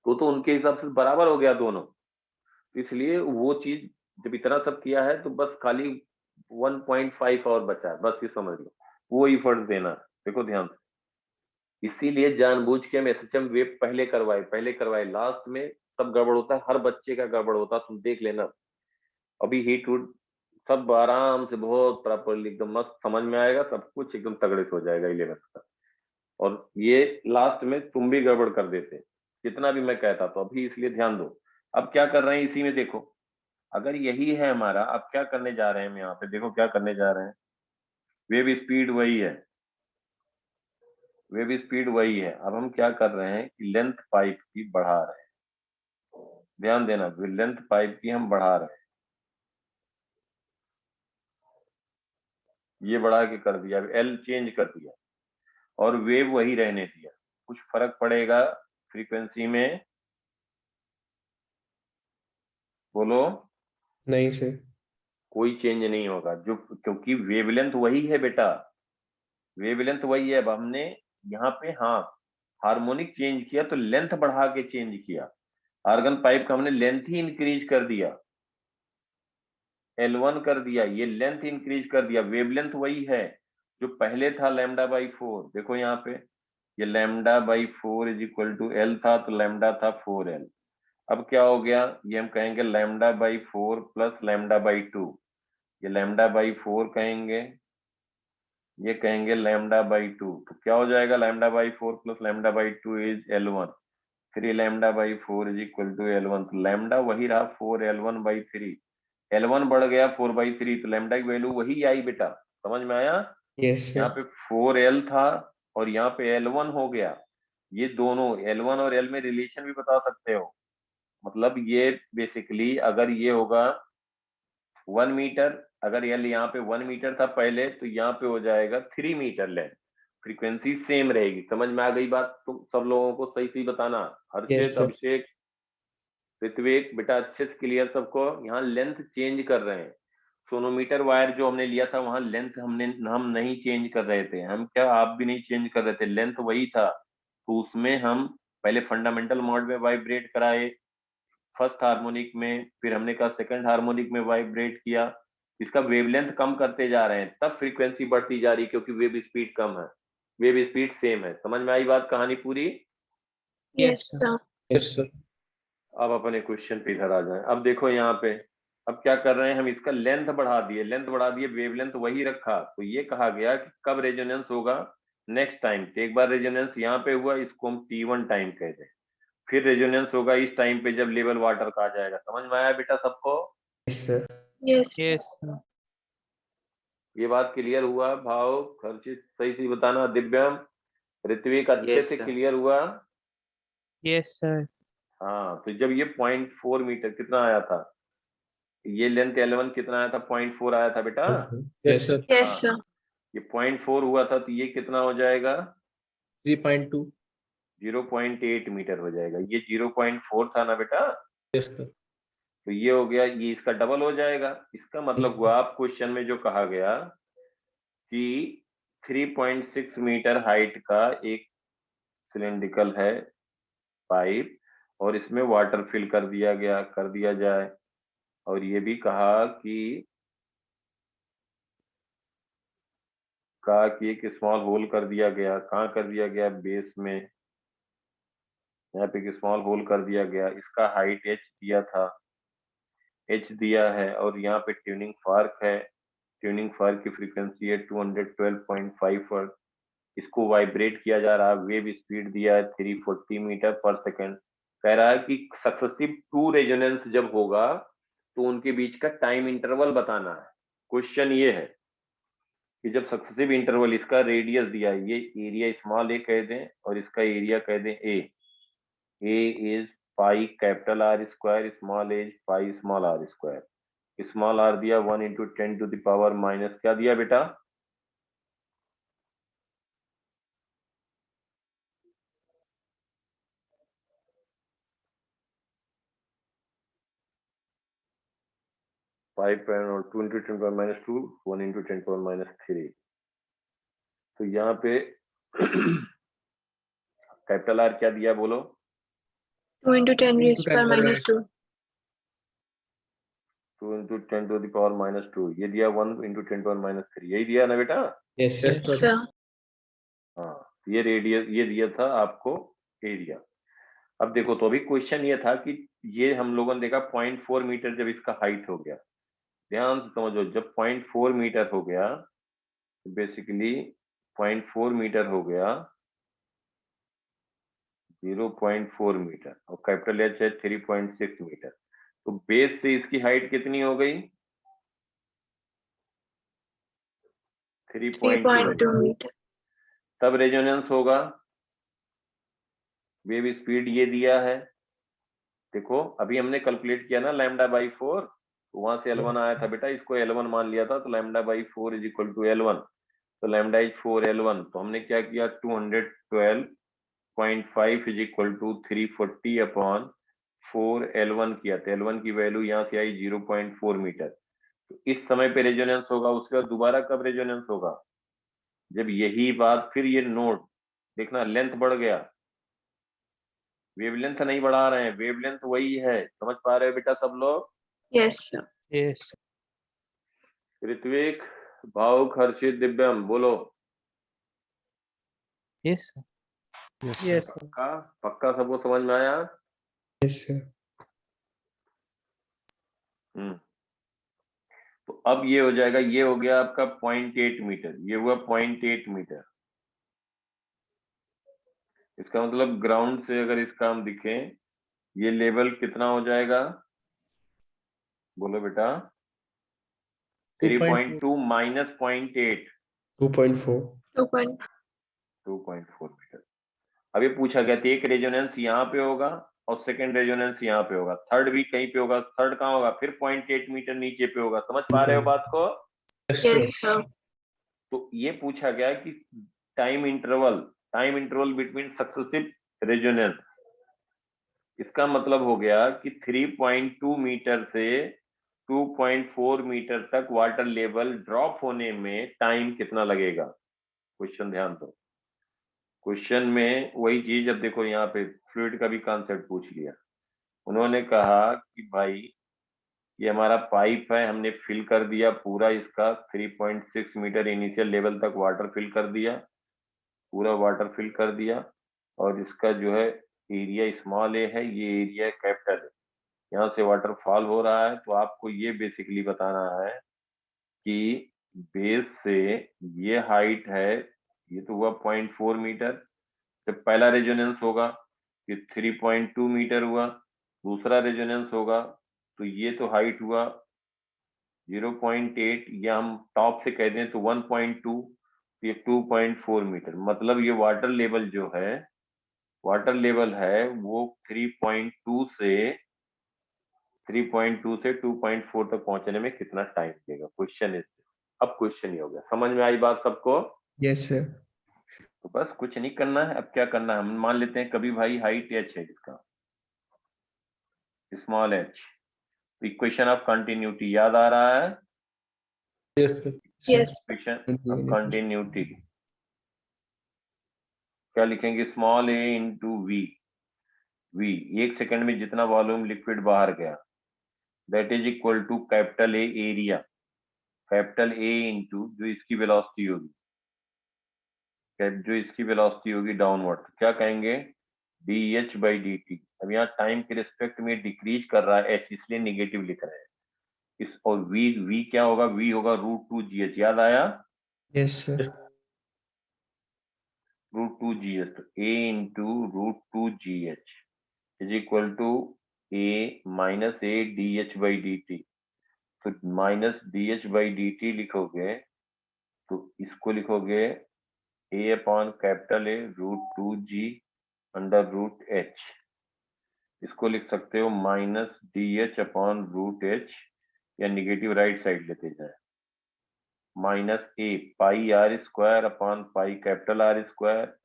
तो उनके हिसाब से बराबर हो गया दोनों। तो इसलिए वो चीज, जब इतना सब किया है तो बस खाली 1.5 और बचा है, बस ये समझ लो, वो एफर्ट देना है। देखो ध्यान से, इसीलिए जानबूझ के हम एसएचएम वेब पहले करवाए, लास्ट में सब गड़बड़ होता है, हर बच्चे का गड़बड़ होता है, तुम देख लेना। अभी हीट वुड सब आराम से बहुत प्रॉपरली एकदम मस्त समझ में आएगा, सब कुछ एकदम तगड़े से हो जाएगा 11th का। और ये लास्ट में तुम भी गड़बड़ कर देते जितना भी मैं कहता, तो अभी इसलिए ध्यान दो। अब क्या कर रहे हैं इसी में, देखो अगर यही है हमारा, अब क्या करने जा रहे हैं हम यहाँ पे, देखो क्या करने जा रहे हैं। वेव स्पीड वही है, वेव स्पीड वही है। अब हम क्या कर रहे हैं कि लेंथ पाइप की बढ़ा रहे हैं, ध्यान देना, लेंथ पाइप की हम बढ़ा रहे हैं, ये बढ़ा के कर दिया, एल चेंज कर दिया और वेव वही रहने दिया। कुछ फर्क पड़ेगा फ्रीक्वेंसी में? बोलो। नहीं सर। कोई चेंज नहीं होगा, जो क्योंकि वेवलेंथ वही है बेटा, वेवलेंथ वही है। अब हमने यहाँ पे हाँ हार्मोनिक चेंज किया तो लेंथ बढ़ा के चेंज किया, आर्गन पाइप का हमने लेंथ ही इंक्रीज कर दिया, L1 कर दिया, ये लेंथ इंक्रीज कर दिया। वेवलेंथ वही है जो पहले था λ/4। देखो यहाँ पे ये λ/4 इज इक्वल टू L था, तो लैम्डा था 4L। अब क्या हो गया, ये हम कहेंगे λ/4 प्लस λ/2, ये λ/4 कहेंगे, ये कहेंगे λ/2, तो क्या हो जाएगा λ/4 plus λ/2 is L1, 3 λ/4 is equal to L1। तो लैम्डा वही रहा 4L1/3, L1 बढ़ गया 4/3, तो लैम्डा की वैल्यू वही आई बेटा, समझ में आया? यस यहाँ सर। पे 4L था और यहाँ पे L1 हो गया। ये दोनों L1 और L में रिलेशन भी बता सकते हो, मतलब ये बेसिकली अगर ये होगा 1 मीटर, अगर L यहाँ पे 1 मीटर था पहले, तो यहाँ पे हो जाएगा 3 मीटर लेंथ, फ्रीक्वेंसी सेम रहेगी। समझ में आ गई बात? तुम सब लोगों को सही सही बताना, हर्षित, सर। अभिषेक, ऋत्विक, बेटा अच्छे से क्लियर सबको? यहाँ लेंथ चेंज कर रहे हैं, सोनोमीटर वायर जो हमने लिया था वहां लेंथ हम नहीं चेंज कर रहे थे, हम क्या आप भी नहीं चेंज कर रहे थे, लेंथ वही था। तो उसमें हम पहले फंडामेंटल मोड में वाइब्रेट कराए फर्स्ट हार्मोनिक में, फिर हमने कहा सेकंड हार्मोनिक में वाइब्रेट किया, इसका वेवलेंथ कम करते जा रहे हैं, तब फ्रीक्वेंसी बढ़ती जा रही है, क्योंकि वेव स्पीड कम है, वेव स्पीड सेम है। समझ में आई बात, कहानी पूरी? Yes, sir. sir. Yes sir. अब अपने क्वेश्चन पे इधर आ जाए। अब देखो यहाँ पे, अब क्या कर रहे हैं हम, इसका लेंथ बढ़ा दिए, लेंथ बढ़ा दिए, वेवलेंथ वही रखा। तो ये कहा गया कि कब रेजोनेंस होगा, नेक्स्ट टाइम। तो एक बार रेजोनेंस यहाँ पे हुआ, इसको हम T1 टाइम कहते हैं, फिर रेजोनेंस होगा इस टाइम पे जब लेवल वाटर का आ जाएगा। समझ में आया बेटा सबको? Yes sir. Yes. Yes, sir. ये बात क्लियर हुआ? भाव खर्चित सही सही बताना, दिव्यम ऋत्विक अच्छे से क्लियर हुआ? Yes, sir. हाँ, तो जब ये 0.4 मीटर कितना आया था, ये लेंथ L1 कितना आया था, 0.4 आया था बेटा। Yes sir. Yes, हाँ, sir. ये 0.4 हुआ था, तो ये कितना हो जाएगा, 3.2। 0.8 मीटर हो जाएगा। ये 0.4 था ना बेटा, यस सर। तो ये हो गया, ये इसका डबल हो जाएगा। इसका मतलब हुआ आप क्वेश्चन में जो कहा गया कि 3.6 मीटर हाइट का एक सिलेंड्रिकल है पाइप, और इसमें वाटर फिल कर दिया गया, कर दिया जाए। और ये भी कहा कि एक स्मॉल होल कर दिया गया, कहाँ कर दिया गया, बेस में, यहाँ पे एक स्मॉल होल कर दिया गया। इसका हाइट h दिया था, h दिया है, और यहाँ पे ट्यूनिंग फार्क है, ट्यूनिंग फार्क की फ्रीक्वेंसी है 212.5 हर्ट्ज। इसको वाइब्रेट किया जा रहा है, वेव स्पीड दिया है 340 मीटर पर सेकंड। कह रहा है कि सक्सेसिव 2 रेजोनेंस जब होगा तो उनके बीच का टाइम इंटरवल बताना है। क्वेश्चन ये है कि जब सक्सेसिव इंटरवल, इसका रेडियस दिया है, ये एरिया स्मॉल a कह दें और इसका एरिया कह दें a is pi capital R square, small a is pi small r square. Small r दिया 1 × 10⁻⁻, क्या दिया बेटा, फाइव और 2 × 10⁻², 1 × 10⁻3। तो यहाँ पे कैपिटल R क्या दिया बोलो, 2 into 10 raised to power -2. 2 × 10⁻², ये दिया 1 × 10⁻3, यही दिया ना बेटा? Yes Yes, sir. sir. हाँ, ये रेडियस, ये दिया था आपको एरिया। अब देखो, तो अभी क्वेश्चन ये था कि ये हम लोगों ने देखा 0.4 मीटर जब इसका हाइट हो गया, ध्यान से समझो, जब 0.4 मीटर हो गया, बेसिकली 0.4 मीटर हो गया, 0.4 मीटर, और कैपिटल H है 3.6 मीटर, तो बेस से इसकी हाइट कितनी हो गई, 3.2। 3.2 meter. तब रेजोनेंस होगा। वेव स्पीड ये दिया है, देखो अभी हमने कैलकुलेट किया ना लैम्डा बाई 4, तो वहां से L1 आया था बेटा, इसको L1 मान लिया था, तो lambda by 4 is equal to L1, तो लैम्डा इज 4L1, तो हमने क्या किया 212.5 is equal to 340 upon 4L1 किया, तो L1 की वैल्यू यहाँ से आई 0.4 मीटर। तो इस समय पे रेजोनेंस होगा, उसके बाद दोबारा कब रेजोनेंस होगा, जब यही बात, फिर ये नोड देखना लेंथ बढ़ गया, वेवलेंथ नहीं बढ़ा रहे हैं, वेवलेंथ वही है, समझ पा रहे हो बेटा सब लोग? Yes, sir. Yes. ऋत्विक, भावुक, हर्षित, दिव्यम बोलो। Yes, sir. Yes, sir. पक्का पक्का सबको समझ में आया? Yes, sir. तो अब ये हो जाएगा, ये हो गया आपका 0.8 मीटर, ये हुआ 0.8 मीटर। इसका मतलब ग्राउंड से अगर इसका हम दिखें, ये लेवल कितना हो जाएगा, बोलो बेटा? 3.2 माइनस 0.8, 2.4. 2.4 मीटर। अब ये पूछा गया था एक रेजोनेंस यहाँ पे होगा और सेकंड रेजोनेंस यहाँ पे होगा, थर्ड भी कहीं पे होगा, थर्ड कहाँ होगा, फिर 0.8 मीटर नीचे पे होगा, समझ पा रहे हो बात को? Yes, sir. Yes, sir. तो ये पूछा गया कि time interval between successive resonance, इसका मतलब हो गया कि 3.2 मीटर से 2.4 मीटर तक वाटर लेवल ड्रॉप होने में टाइम कितना लगेगा। क्वेश्चन ध्यान दो, क्वेश्चन में वही चीज, अब देखो यहाँ पे फ्लूइड का भी कॉन्सेप्ट पूछ लिया, उन्होंने कहा कि भाई ये हमारा पाइप है, हमने फिल कर दिया पूरा इसका 3.6 मीटर इनिशियल लेवल तक वाटर फिल कर दिया, पूरा वाटर फिल कर दिया, और इसका जो है एरिया स्मॉल ए है, ये एरिया कैपिटल है, यहाँ से वाटर फॉल हो रहा है। तो आपको ये बेसिकली बताना है कि बेस से ये हाइट है, ये तो हुआ 0.4 मीटर, जब पहला रेजोनेंस होगा ये 3.2 मीटर हुआ, दूसरा रेजोनेंस होगा तो ये तो हाइट हुआ 0.8, या हम टॉप से कह दें तो 1.2, ये 2.4 मीटर, मतलब ये वाटर लेवल जो है, वाटर लेवल है वो 3.2 से 2.4 तक पहुंचने में कितना टाइम लगेगा, क्वेश्चन इज। अब क्वेश्चन ये हो गया, समझ में आई बात सबको? Yes, sir. तो बस कुछ नहीं करना है, अब क्या करना है, हम मान लेते हैं कभी भाई हाइट h है इसका, small h, equation of continuity याद आ रहा है? Yes, sir. Yes. Equation of continuity क्या लिखेंगे, स्मॉल a इंटू वी, एक सेकंड में जितना वॉल्यूम लिक्विड बाहर गया, that is equal to capital A area, capital A into जो इसकी वेलोसिटी होगी, जो इसकी वेलोसिटी होगी डाउनवर्ड, क्या कहेंगे, dh बाई dt। अब यहाँ टाइम के रिस्पेक्ट में डिक्रीज कर रहा है h, इसलिए निगेटिव लिख रहे हैं इस, और v क्या होगा, v होगा √2gh, याद आया? Yes, sir. √2gh, तो a into √2gh is equal to a minus a dh by dt। तो माइनस dh बाई dt लिखोगे तो इसको लिखोगे a upon capital A √2g under √h, इसको लिख सकते हो माइनस dh अपॉन √h, या निगेटिव राइट साइड लेते जाए, minus a pi r square upon pi capital R square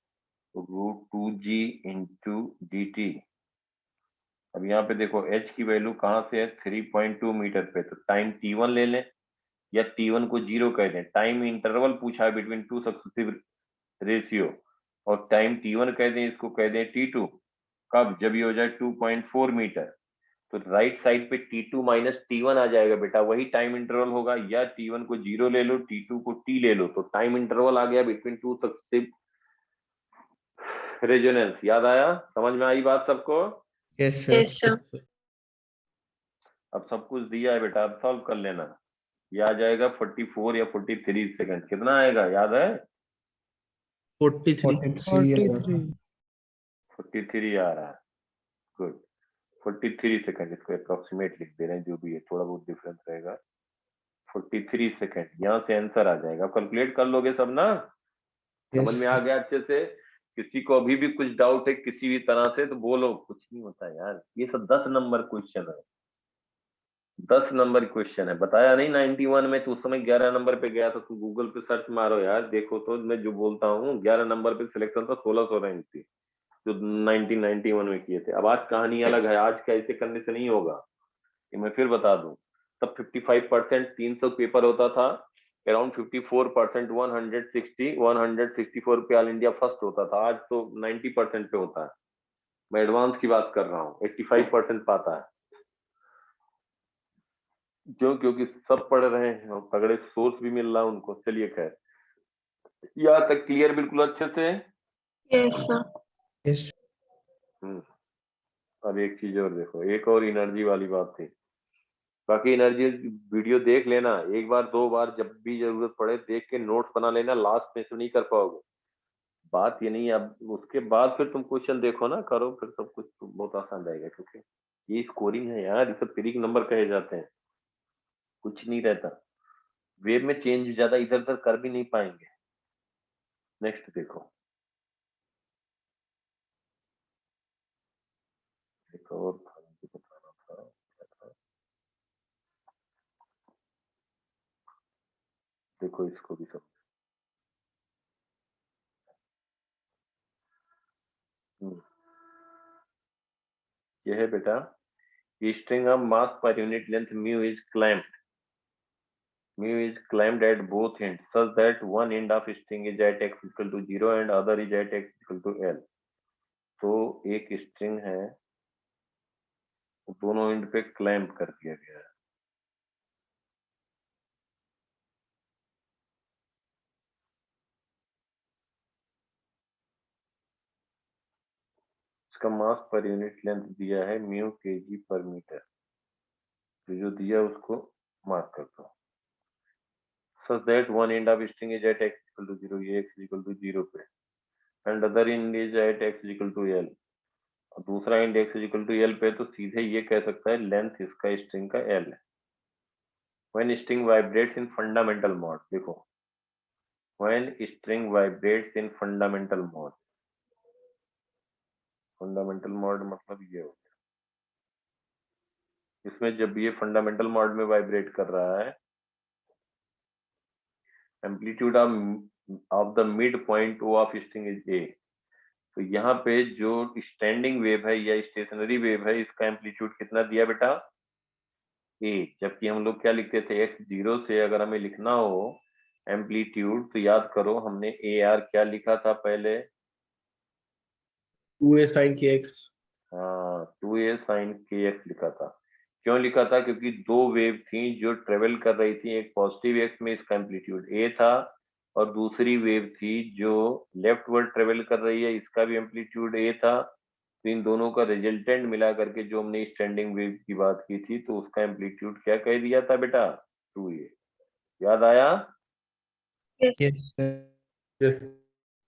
√2g into dt। अब यहाँ पे देखो h की वैल्यू कहाँ से है, 3.2 मीटर पे, तो टाइम t1 ले लें या t1 को 0 कह दें, टाइम इंटरवल पूछा है बिटवीन टू सक्सेसिव रेशियो, और टाइम t1 कह दें, इसको कह दें t2, कब, जब ये हो जाए 2.4 मीटर, तो राइट साइड पे t2 माइनस t1 आ जाएगा बेटा, वही टाइम इंटरवल होगा, या t1 को 0 ले लो, t2 को t ले लो, तो टाइम इंटरवल आ गया बिटवीन टू सक्सेसिव रेजोनेंस। याद आया, समझ में आई बात सबको? Yes, sir. Yes, sir. अब सब कुछ दिया है बेटा, अब सॉल्व कर लेना, ये आ जाएगा 44 या 43 सेकंड, कितना आएगा याद है? 43. 43. 43 आ रहा है, गुड, 43 सेकंड, इसको अप्रोक्सीमेट लिख दे रहे हैं, जो भी है थोड़ा बहुत डिफरेंस रहेगा, 43 सेकंड, यहाँ से आंसर आ जाएगा, कैलकुलेट कर लोगे सब ना? समझ Yes. में आ गया अच्छे से? किसी को अभी भी कुछ डाउट है किसी भी तरह से तो बोलो, कुछ नहीं होता यार, ये सब 10 नंबर क्वेश्चन है, 10 नंबर क्वेश्चन है। बताया नहीं 91 में तो उस समय 11 नंबर पे गया था, तुम गूगल पे सर्च मारो यार, देखो तो मैं जो बोलता हूँ 11 नंबर पे सिलेक्शन था, 1600 रैंक थी जो 1991 में किए थे। अब आज कहानी अलग है, आज का ऐसे करने से नहीं होगा, ये मैं फिर बता दूं। तब 55% 300 पेपर होता था, अराउंड 54% 164 पे ऑल इंडिया फर्स्ट होता था, आज तो 90% पे होता है। मैं एडवांस की बात कर रहा हूँ, 85% पाता है। क्यों? क्योंकि सब पढ़ रहे हैं और तगड़े सोर्स भी मिल रहा है उनको। चलिए खैर, यहाँ तक क्लियर बिल्कुल अच्छे से? Yes, sir. Yes. हम्म। अब एक चीज और देखो, एक और एनर्जी वाली बात थी। बाकी एनर्जी वीडियो देख लेना, एक बार दो बार, जब भी जरूरत पड़े देख के नोट्स बना लेना, लास्ट में तो नहीं कर पाओगे। बात ये नहीं है, अब उसके बाद फिर तुम क्वेश्चन देखो ना, करो, फिर सब कुछ तो बहुत आसान रहेगा, क्योंकि ये स्कोरिंग है यार, ये सब फ्री के नंबर कहे जाते हैं, कुछ नहीं रहता। वेब में चेंज ज्यादा इधर उधर कर भी नहीं पाएंगे। नेक्स्ट देखो, एक और था, मुझे बताना था, क्या था? देखो इसको भी सब। हम्म, ये है बेटा, string of mass per unit length mu is clamped. Mu is clamped at both ends such that one end of string is at x equal to 0 and other is at x equal to l. तो एक स्ट्रिंग है, दोनों एंड पे क्लैंप कर दिया गया है। इसका मास पर यूनिट लेंथ दिया है म्यू केजी पर मीटर, तो जो दिया उसको मार्क कर दो। such that one end of string is at x equal to 0, ये x equal to 0 पे, and other end is at x equal to l, और दूसरा end x equal to l पे, तो सीधे ये कह सकता है लेंथ इसका स्ट्रिंग का l है। When string vibrates in fundamental mode, देखो, when string vibrates in fundamental mode, fundamental mode मतलब ये हो गया, इसमें जब ये फंडामेंटल मोड में वाइब्रेट कर रहा है, amplitude of the mid point O of string is a, तो यहाँ पे जो स्टैंडिंग वेव है या स्टेशनरी वेव है, इसका एम्पलीट्यूड कितना दिया बेटा? ए। जबकि हम लोग क्या लिखते थे, एक्स जीरो से अगर हमें लिखना हो एम्पलीट्यूड, तो याद करो हमने ए आर क्या लिखा था पहले? 2a sin kx। हाँ, 2a sin kx लिखा था। क्यों लिखा था? क्योंकि दो वेव थी जो ट्रेवल कर रही थी, एक पॉजिटिव एक्स में इसका एम्पलीट्यूड ए था, और दूसरी वेव थी जो लेफ्ट वर्ड ट्रेवल कर रही है, इसका भी एम्पलीट्यूड ए था। तो इन दोनों का रिजल्टेंट मिला करके जो हमने स्टैंडिंग वेव की बात की थी, तो उसका एम्पलीट्यूड क्या कह दिया था बेटा? 2a। याद आया? Yes. Yes, sir. Yes।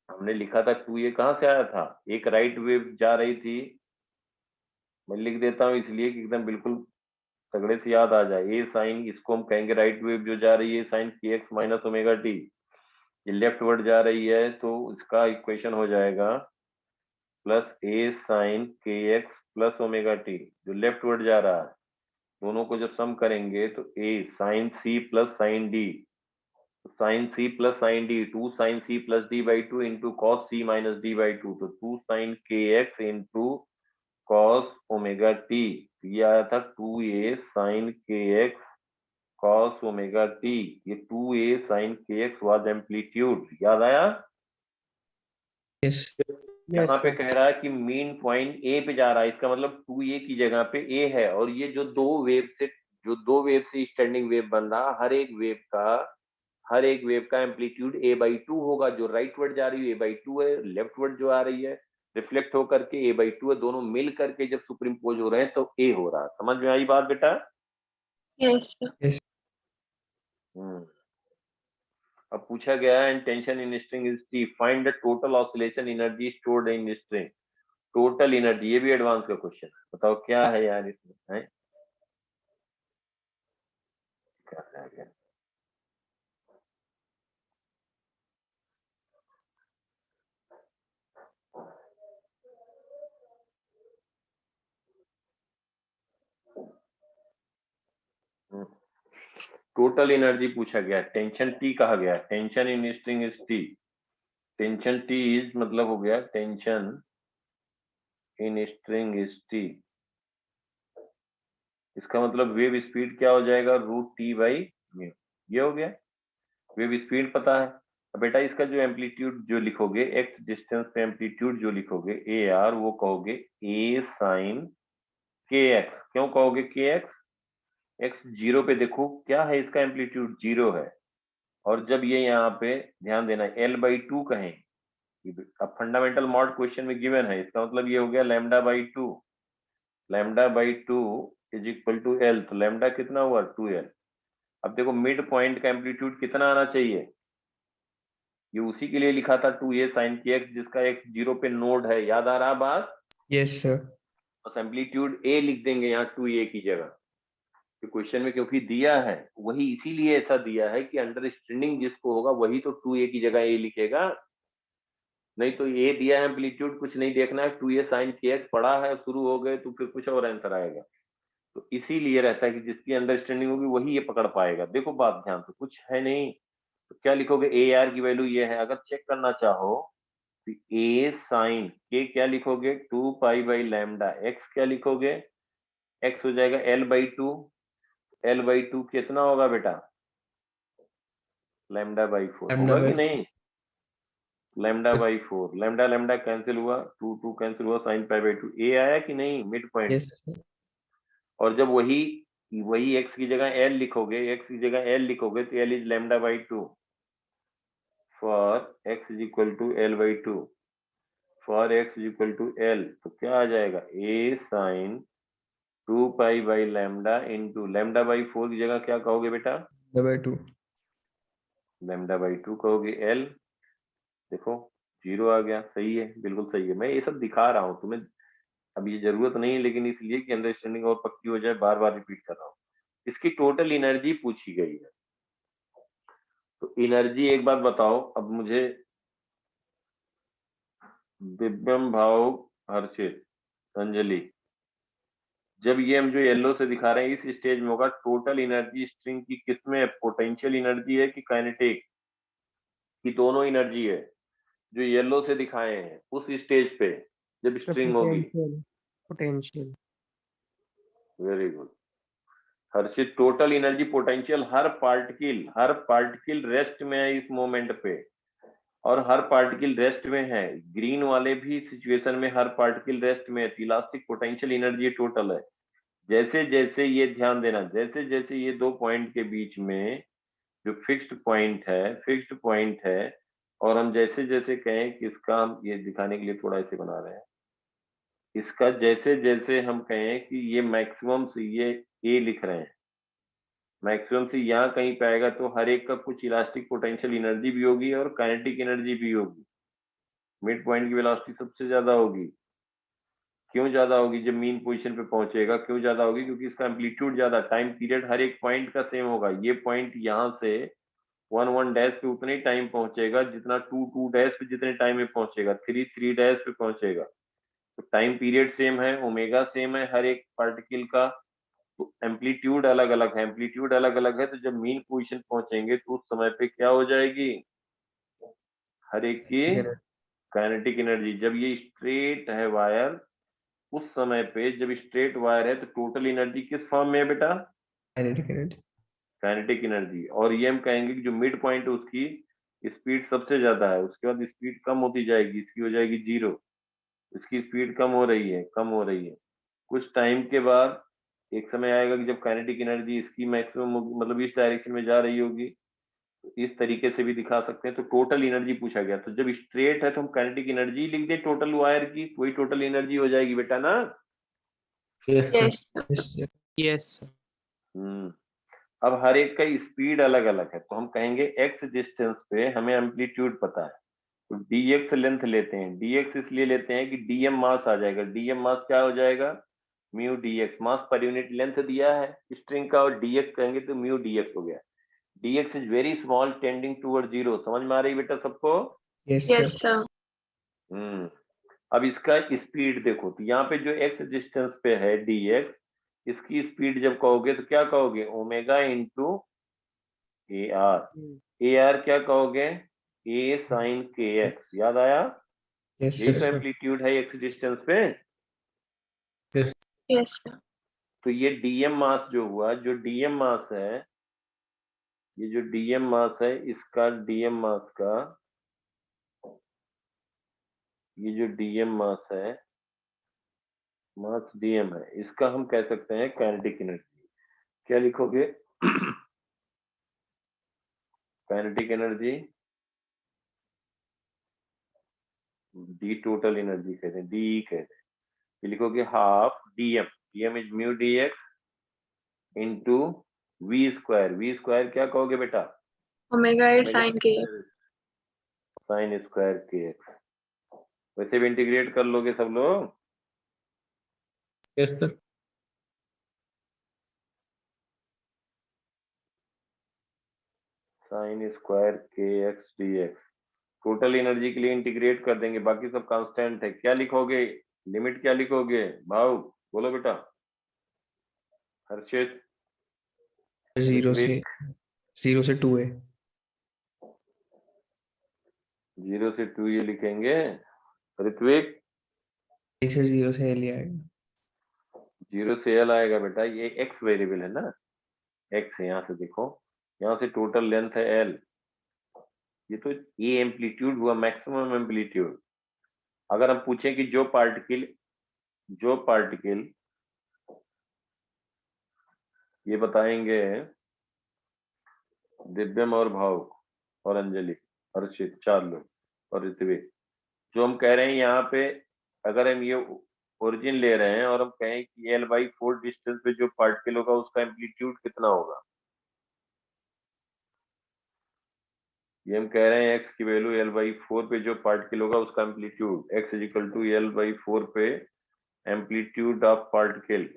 हमने लिखा था 2a कहाँ से आया था? एक राइट वेव जा रही थी, मैं लिख देता हूँ इसलिए कि एकदम बिल्कुल तगड़े से याद आ जाए। ए साइन, इसको हम कहेंगे राइट वेव जो जा रही है sine k x minus omega t, ये लेफ्ट वर्ड जा रही है, तो इसका इक्वेशन हो जाएगा plus A sine k x plus omega t, जो लेफ्ट वर्ड जा रहा है, दोनों को जब सम करेंगे तो A sine C plus sine D, sine C plus sine D, 2 sine C plus D by 2 into cos C minus D by 2, तो 2 sine k x into cos omega t, ये आया था 2a sign k x cos omega t. ये 2a sign k x was amplitude, याद आया? Yes. Yes, यहाँ पे sir. कह रहा है कि मीन पॉइंट ए पे जा रहा है, इसका मतलब 2a की जगह पे ए है, और ये जो दो वेव से स्टैंडिंग वेव बन रहा, हर एक वेव का एम्पलीट्यूड ए बाई 2 होगा। जो राइट वर्ड जा रही है ए बाई 2 है, लेफ्ट वर्ड जो आ रही है रिफ्लेक्ट होकर के ए बाई 2 है, दोनों मिल करके जब सुपर इम्पोज हो रहे हैं तो ए हो रहा है। समझ में आई बात बेटा? Yes, sir. हम्म। अब पूछा गया है tension in string is T, find the total oscillation energy stored in string. Total energy, ये भी एडवांस का क्वेश्चन है, बताओ क्या है यार इसमें, है क्या है? टोटल एनर्जी पूछा गया, टेंशन टी कहा गया, tension in string is T, tension T is मतलब हो गया tension in string is T, इसका मतलब वेव स्पीड क्या हो जाएगा, रूट टी बाई म्यू, ये हो गया, वेव स्पीड पता है। अब बेटा इसका जो एम्पलीट्यूड जो लिखोगे, एक्स डिस्टेंस पे एम्पलीट्यूड जो लिखोगे ए आर, वो कहोगे ए साइन के एक्स, क्यों कहोगे के एक्स, एक्स जीरो पे देखो क्या है, इसका एम्पलीट्यूड जीरो है, और जब ये यहाँ पे ध्यान देना एल बाई टू कहें, अब फंडामेंटल मॉड क्वेश्चन में गिवन है, इसका मतलब ये हो गया lambda by two, lambda by two is equal to L, तो लैम्डा कितना हुआ 2l। अब देखो मिड पॉइंट का एम्पलीट्यूड कितना आना चाहिए, ये उसी के लिए लिखा था 2a साइन के एक्स, जिसका एक्स जीरो पे नोड है, याद आ रहा बात, यस सर। बस एम्पलीट्यूड a लिख देंगे यहाँ 2a की जगह, तो क्वेश्चन में क्योंकि दिया है, वही इसीलिए ऐसा दिया है कि अंडरस्टैंडिंग जिसको होगा वही तो 2a की जगह a लिखेगा, नहीं तो ये दिया है एम्पलीट्यूड, कुछ नहीं देखना है, 2a साइन के एक्स पढ़ा है, शुरू हो गए तो फिर कुछ और आंसर आएगा, तो इसीलिए रहता है कि जिसकी अंडरस्टैंडिंग होगी वही ये पकड़ पाएगा। देखो बात ध्यान से, कुछ है नहीं, तो क्या लिखोगे, ए आर की वैल्यू ये है, अगर चेक करना चाहो तो ए साइन के क्या लिखोगे 2 पाई बाई लैम्डा, एक्स क्या लिखोगे, एक्स हो जाएगा L by to, L by to कितना होगा बेटा, लैम्डा बाई 4 लैम्डा होगा बाई कि नहीं, lambda by 4, lambda lambda cancel हुआ, 2 2 कैंसिल हुआ, साइन पाई बाई 2, ए आया कि नहीं मिड पॉइंट, यस और जब वही वही एक्स की जगह एल लिखोगे, एक्स की जगह एल लिखोगे तो L is lambda by two, for x is equal to L by two, for x is equal to L, तो क्या आ जाएगा A sine 2 pi by lambda into lambda by 4 की जगह क्या कहोगे बेटा, lambda by two. Lambda by 2 कहोगे, एल देखो जीरो आ गया, सही है, बिल्कुल सही है, मैं ये सब दिखा रहा हूँ तुम्हें, अब ये जरूरत नहीं है, लेकिन इसलिए कि अंडरस्टैंडिंग और पक्की हो जाए, बार बार रिपीट कर रहा हूँ। इसकी टोटल एनर्जी पूछी गई है, तो एनर्जी एक बात बताओ अब मुझे, दिव्यम भाव हर्षित अंजलि, जब ये हम जो येलो से दिखा रहे हैं इस स्टेज में होगा, टोटल एनर्जी स्ट्रिंग की किसमें, पोटेंशियल एनर्जी है कि काइनेटिक, की दोनों एनर्जी है, जो येलो से दिखाए हैं उस स्टेज पे जब स्ट्रिंग होगी, Potential. Potential. वेरी गुड हर्षित, टोटल एनर्जी पोटेंशियल, हर पार्टिकल रेस्ट में है इस मोमेंट पे, और हर पार्टिकल रेस्ट में है, ग्रीन वाले भी सिचुएशन में हर पार्टिकल रेस्ट में है, इलास्टिक पोटेंशियल एनर्जी टोटल है। जैसे जैसे ये ध्यान देना, जैसे जैसे ये दो पॉइंट के बीच में जो फिक्स्ड पॉइंट है, और हम जैसे जैसे कहें कि इसका, हम ये दिखाने के लिए थोड़ा ऐसे बना रहे हैं, इसका जैसे जैसे हम कहें कि ये मैक्सिमम से ये ए लिख रहे हैं, मैक्सिमम से यहाँ कहीं पे आएगा, तो हर एक का कुछ इलास्टिक पोटेंशियल एनर्जी भी होगी और काइनेटिक एनर्जी भी होगी, मिड पॉइंट की वेलोसिटी सबसे ज्यादा होगी, क्यों ज्यादा होगी, जब मीन पोजीशन पे पहुंचेगा, क्यों ज्यादा होगी, क्योंकि इसका एम्पलीट्यूड ज्यादा, टाइम पीरियड हर एक पॉइंट का सेम होगा, ये पॉइंट यहाँ से 1 डैश पे उतने ही टाइम पहुंचेगा जितना 2 डैश पे जितने टाइम में पहुंचेगा, 3 डैश पे पहुंचेगा, तो टाइम पीरियड सेम है, ओमेगा सेम है हर एक पार्टिकल का, तो एम्पलीट्यूड अलग अलग है, एम्पलीट्यूड अलग अलग है, तो जब मीन पोजीशन पहुंचेंगे तो उस समय पे क्या हो जाएगी, हर एक की काइनेटिक एनर्जी, जब ये स्ट्रेट है वायर, उस समय पे जब स्ट्रेट वायर है तो टोटल एनर्जी किस फॉर्म में है बेटा, काइनेटिक एनर्जी। काइनेटिक एनर्जी, और ये हम कहेंगे कि जो मिड पॉइंट है उसकी स्पीड सबसे ज्यादा है, उसके बाद स्पीड कम होती जाएगी, इसकी हो जाएगी जीरो, इसकी स्पीड कम हो रही है, कुछ टाइम के बाद एक समय आएगा कि जब काइनेटिक एनर्जी इसकी मैक्सिमम होगी, मतलब इस डायरेक्शन में जा रही होगी, तो इस तरीके से भी दिखा सकते हैं, तो टोटल एनर्जी पूछा गया, तो जब स्ट्रेट है तो हम काइनेटिक एनर्जी लिख दें टोटल वायर की, वही टोटल एनर्जी हो जाएगी बेटा ना। Yes, sir. Yes, sir. अब हर एक का स्पीड अलग अलग है, तो हम कहेंगे एक्स डिस्टेंस पे हमें एम्पलीट्यूड पता है, तो dx लेंथ लेते हैं, dx इसलिए लेते हैं कि dm मास आ जाएगा, dm मास क्या हो जाएगा, म्यू dx, मास पर यूनिट लेंथ दिया है स्ट्रिंग का, और dx कहेंगे तो म्यू dx हो गया, dx is very small tending toward zero, समझ में आ रही बेटा सबको। Yes Yes, sir. sir. अब इसका स्पीड देखो, तो यहाँ पे जो x डिस्टेंस पे है dx, इसकी स्पीड जब कहोगे तो क्या कहोगे, omega into A R, A R क्या कहोगे, ए साइन के एक्स, याद आया, Yes, यही तो sir. एम्पलीट्यूड है एक्स डिस्टेंस पे। Yes, sir. तो ये डीएम मास जो हुआ, जो डीएम मास है, ये जो डीएम मास है, इसका डीएम मास का, ये जो डीएम मास है, मास डीएम है, इसका हम कह सकते हैं काइनेटिक एनर्जी। क्या लिखोगे, kinetic energy, d total energy कहते हैं, डी कहते हैं। ये लिखोगे half d m, d m is mu d x into v square, v square क्या कहोगे बेटा, Omega is sin kx. Sine square k x. वैसे भी इंटीग्रेट कर लोगे सब लोग। Yes, sir. Sine square k x d x, total energy के लिए इंटीग्रेट कर देंगे, बाकी सब कांस्टेंट है। क्या लिखोगे, लिमिट क्या लिखोगे भाव, बोलो बेटा, हर्षित, 0 से ऋत्विक, 0 से 2 है. 0 से 2 ये लिखेंगे। ऋत्विक, A से 0 से L आएगा. 0 से एल आएगा बेटा, ये एक्स वेरिएबल है ना, एक्स है, यहाँ से देखो, यहाँ से टोटल लेंथ है एल, ये तो ये एम्पलीट्यूड हुआ, मैक्सिमम एम्पलीट्यूड। अगर हम पूछें कि जो पार्टिकल ये बताएंगे, दिव्यम और भाव और अंजलि, हर्षित, 4 लोग और ऋत्विक, जो हम कह रहे हैं यहाँ पे, अगर हम ये ओरिजिन ले रहे हैं और हम कहें कि L/4 डिस्टेंस पे जो पार्टिकल होगा उसका एम्पलीट्यूड कितना होगा, ये हम कह रहे हैं x की वैल्यू L/4 पे जो पार्टिकल होगा उसका एम्पलीट्यूड, x = L/4 पे एम्पलीट्यूड ऑफ पार्टिकल।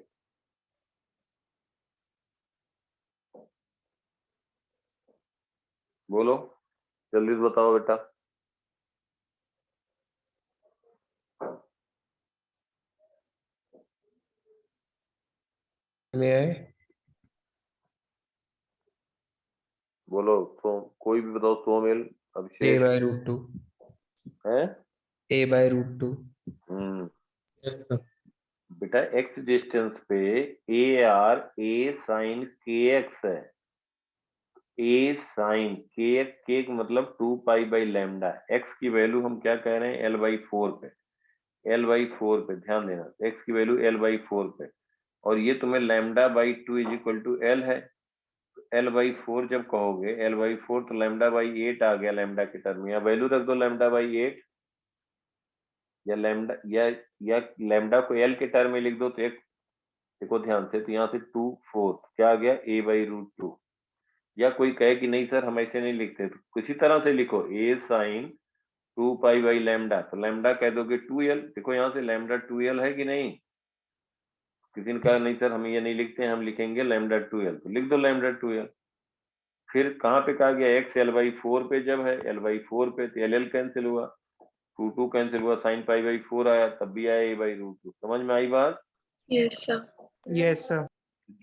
बोलो जल्दी से बताओ बेटा। ले आए. बोलो तो, कोई भी बताओ, Somil, A Abhishek by root 2. है। A by root 2. Yes, sir. बेटा x डिस्टेंस पे A R A sine k x है, ए साइन के, के मतलब 2π/λ, x की वैल्यू हम क्या कह रहे हैं, L/4 पे, L/4 पे ध्यान देना, x की वैल्यू L/4 पे, और ये तुम्हें λ/2 = L है। L/4 जब कहोगे, L/4 तो λ/8 आ गया, लैम्डा के टर्म में, या वैल्यू रख दो λ/8, या लैम्डा को L के टर्म में लिख दो, तो एक देखो ध्यान से, तो यहाँ से 2/4 क्या आ गया, a/√2। या कोई कहे कि नहीं सर हम ऐसे नहीं लिखते, तो किसी तरह से लिखो, a साइन 2π/λ, तो लैम्डा कह दोगे 2L, देखो यहाँ से लैम्डा 2L है कि नहीं। किसी ने कहा नहीं सर हम ये नहीं लिखते हैं, हम लिखेंगे लैम्डा 2L, तो लिख दो लैम्डा 2L। फिर कहाँ पे कहा गया, x L/4 पे जब है, L/4 पे, तो L कैंसिल हुआ, 2 कैंसिल हुआ, साइन π/4 आया, तब भी आया a/√2। समझ में आई बात। Yes, sir. Yes, sir.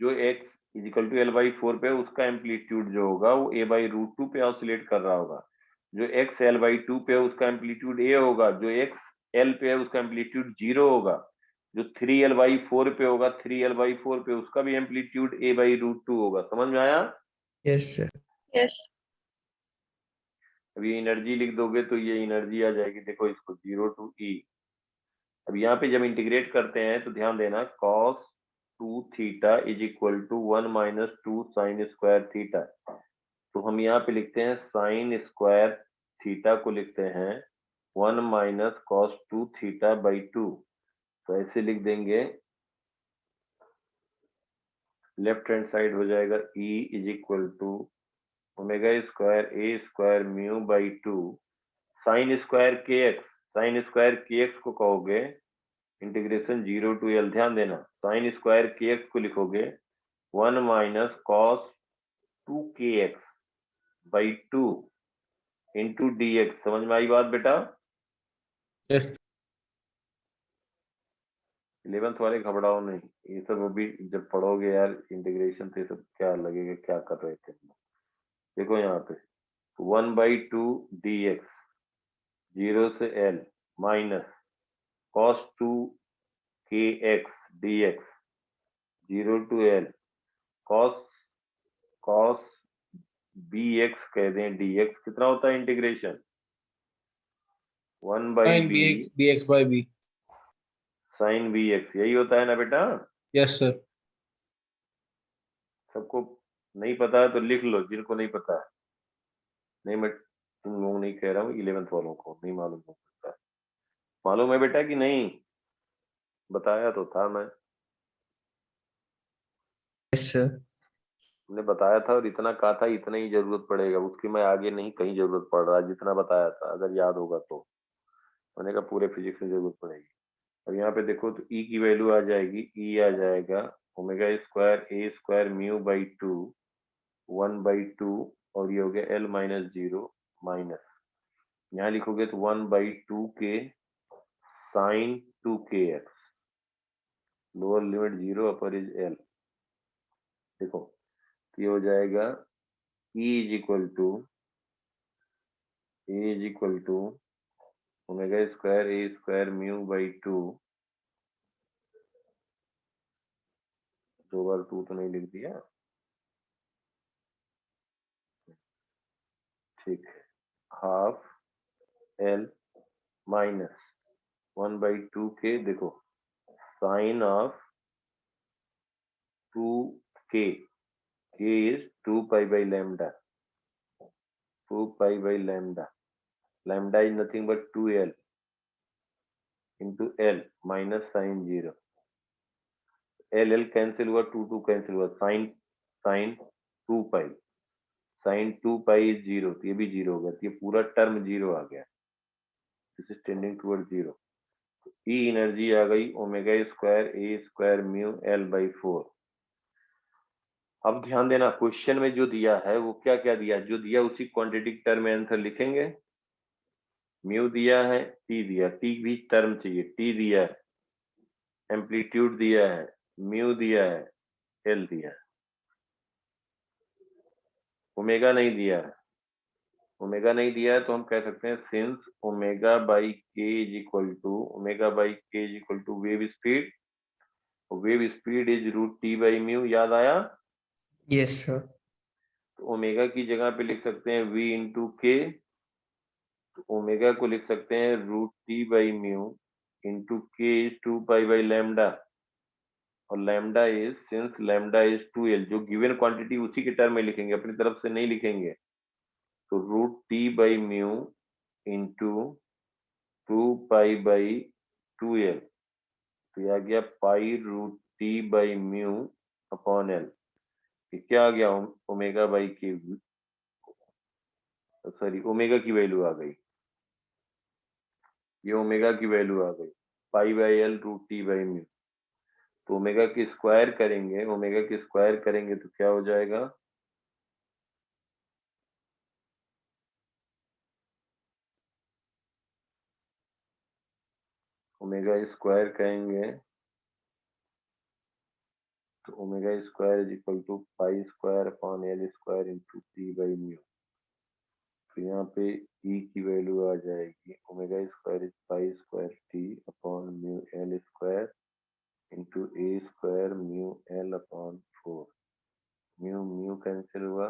जो x = L/4 पे उसका एम्पलीट्यूड जो होगा वो a/√2 पे ऑसिलेट कर रहा होगा, जो x L/2 पे है उसका एम्पलीट्यूड a होगा, जो x L पे है उसका एम्पलीट्यूड 0 होगा, जो 3L/4 पे होगा, 3L/4 पे उसका भी एम्पलीट्यूड a/√2 होगा। समझ में आया। Yes, sir. Yes. अब ये एनर्जी लिख दोगे तो ये एनर्जी आ जाएगी, देखो इसको 0 to E। अब यहाँ पे जब इंटीग्रेट करते हैं तो ध्यान देना, cos 2 theta = 1 - 2 sin square theta, तो हम यहाँ पे लिखते हैं साइन स्क्वायर थीटा को लिखते हैं 1 - cos 2 θ/2, तो ऐसे लिख देंगे, लेफ्ट हैंड साइड हो जाएगा E = ω² A²μ/2 sign square k x, sign square k x को कहोगे इंटीग्रेशन 0 to L, ध्यान देना, साइन स्क्वायर के एक्स को लिखोगे 1 - cos 2kx/2 इंटू dx। समझ में आई बात बेटा। Yes. 11th वाले घबराओ नहीं, ये सब अभी जब पढ़ोगे यार इंटीग्रेशन, तो ये सब क्या लगेगा क्या कर रहे थे। देखो यहाँ पे 1/2 dx 0 से l minus cos 2 kx dx 0 to l cos bx कह दें dx कितना होता है integration 1/b bx by b. sin bx, यही होता है ना बेटा। Yes, sir. सबको नहीं पता है तो लिख लो, जिनको नहीं पता है। नहीं, मैं तुम लोग नहीं कह रहा हूँ, 11th वालों को नहीं मालूम हो सकता है। मालूम है बेटा कि नहीं? बताया तो था मैं, Yes, sir. तुमने बताया था और इतना कहा था, इतना ही जरूरत पड़ेगा, उसकी मैं आगे नहीं कहीं जरूरत पड़ रहा, जितना बताया था अगर याद होगा तो। मैंने कहा पूरे फिजिक्स में जरूरत पड़ेगी। अब यहाँ पे देखो तो ई की वैल्यू आ जाएगी, ई आ जाएगा omega square A square mu by 2 1/2 और ये हो गया एल माइनस 0 माइनस, यहाँ लिखोगे तो 1/2 के sine 2 k x, lower limit 0 upper is l. देखो तो ये हो जाएगा E is equal to omega square A square mu by 2, 2 बार 2 तो नहीं लिख दिया, ठीक, हाफ एल माइनस 1/2 के, देखो sign of 2 K is 2 pi by lambda, 2 pi by lambda, lambda is nothing but 2l into L minus sine 0, L cancel हुआ, 2 कैंसिल हुआ, sine 2 pi, sine 2 pi is 0, तो ये भी 0 होगा, तो ये पूरा टर्म 0 आ गया, this is tending toward 0। E energy आ गई omega square A square mu L by 4। अब ध्यान देना क्वेश्चन में जो दिया है वो क्या क्या दिया है, जो दिया उसी क्वांटिटिक टर्म में आंसर लिखेंगे। म्यू दिया है, टी दिया, टी भी टर्म चाहिए, टी दिया है, एम्पलीट्यूड दिया है, म्यू दिया है, एल दिया है, ओमेगा नहीं दिया है। ओमेगा नहीं दिया है तो हम कह सकते हैं since omega by K is equal to wave speed, wave speed is root T by mu, याद आया? Yes, sir. तो ओमेगा की जगह पे लिख सकते हैं v इंटू के, तो ओमेगा को लिख सकते हैं root T by mu into K is 2 pi by lambda, और lambda is since lambda is 2l, जो गिवन क्वांटिटी उसी के टर्म में लिखेंगे, अपनी तरफ से नहीं लिखेंगे, तो root T by mu into 2 pi by 2l, तो ये आ गया pi root T by mu upon L. क्या आ गया omega by K, sorry omega की वैल्यू आ गई, ये ओमेगा की वैल्यू आ गई pi by L root T by mu. तो ओमेगा की स्क्वायर करेंगे, ओमेगा की स्क्वायर करेंगे तो क्या हो जाएगा, ओमेगा स्क्वायर कहेंगे तो omega square is equal to pi square upon L square into T by mu. तो यहाँ पे ई की वैल्यू आ जाएगी omega square is pi square T upon mu L square into A square mu L upon 4, mu mu cancel हुआ,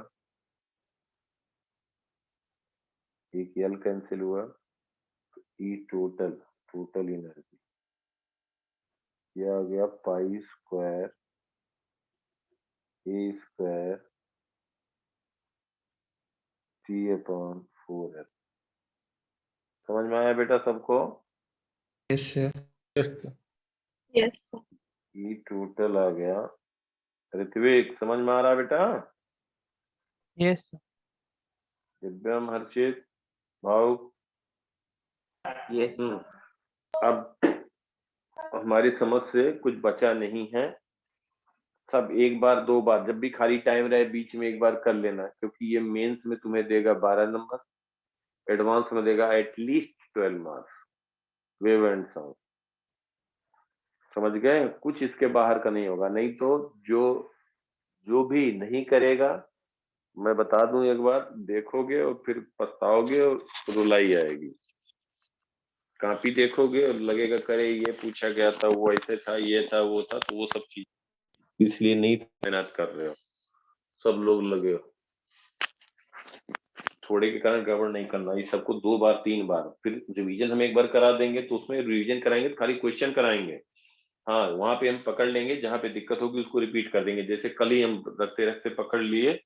एक एल कैंसिल हुआ, ई टोटल एनर्जी ये आ गया पाई स्क्वायर ए स्क्वायर टी अपॉन 4l। समझ में आया बेटा सबको? Yes, sir. Yes, sir. Yes, sir. ई टोटल आ गया, ऋत्विक समझ में आ रहा बेटा? Yes, sir. दिव्यम, हर्षित, भाव, Yes. अब हमारी समझ से कुछ बचा नहीं है, सब एक बार 2 बार जब भी खाली टाइम रहे बीच में एक बार कर लेना, क्योंकि ये मेंस में तुम्हें देगा 12 नंबर, एडवांस में देगा at least 12 marks, wave and sound. समझ गए? कुछ इसके बाहर का नहीं होगा, नहीं तो जो भी नहीं करेगा मैं बता दूं एक बार, देखोगे और फिर पछताओगे और रुलाई आएगी। कॉपी देखोगे और लगेगा करे ये पूछा गया था, वो ऐसे था, ये था, वो था, तो वो सब चीज इसलिए नहीं मेहनत कर रहे हो, सब लोग लगे हो। थोड़े के कारण गड़बड़ नहीं करना, ये सबको 2 बार 3 बार, फिर रिवीजन हम एक बार करा देंगे, तो उसमें रिवीजन कराएंगे तो खाली क्वेश्चन कराएंगे। हाँ, वहां पे हम पकड़ लेंगे, जहां पे दिक्कत होगी उसको रिपीट कर देंगे। जैसे कल ही हम रखते रखते पकड़ लिए,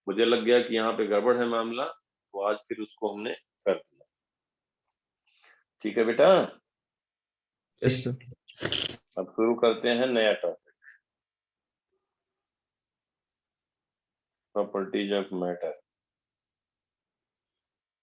मुझे लग गया कि यहाँ पे गड़बड़ है मामला, तो आज फिर उसको हमने कर दिया। ठीक है बेटा, यस सर। अब शुरू करते हैं नया टॉपिक, प्रॉपर्टीज ऑफ मैटर।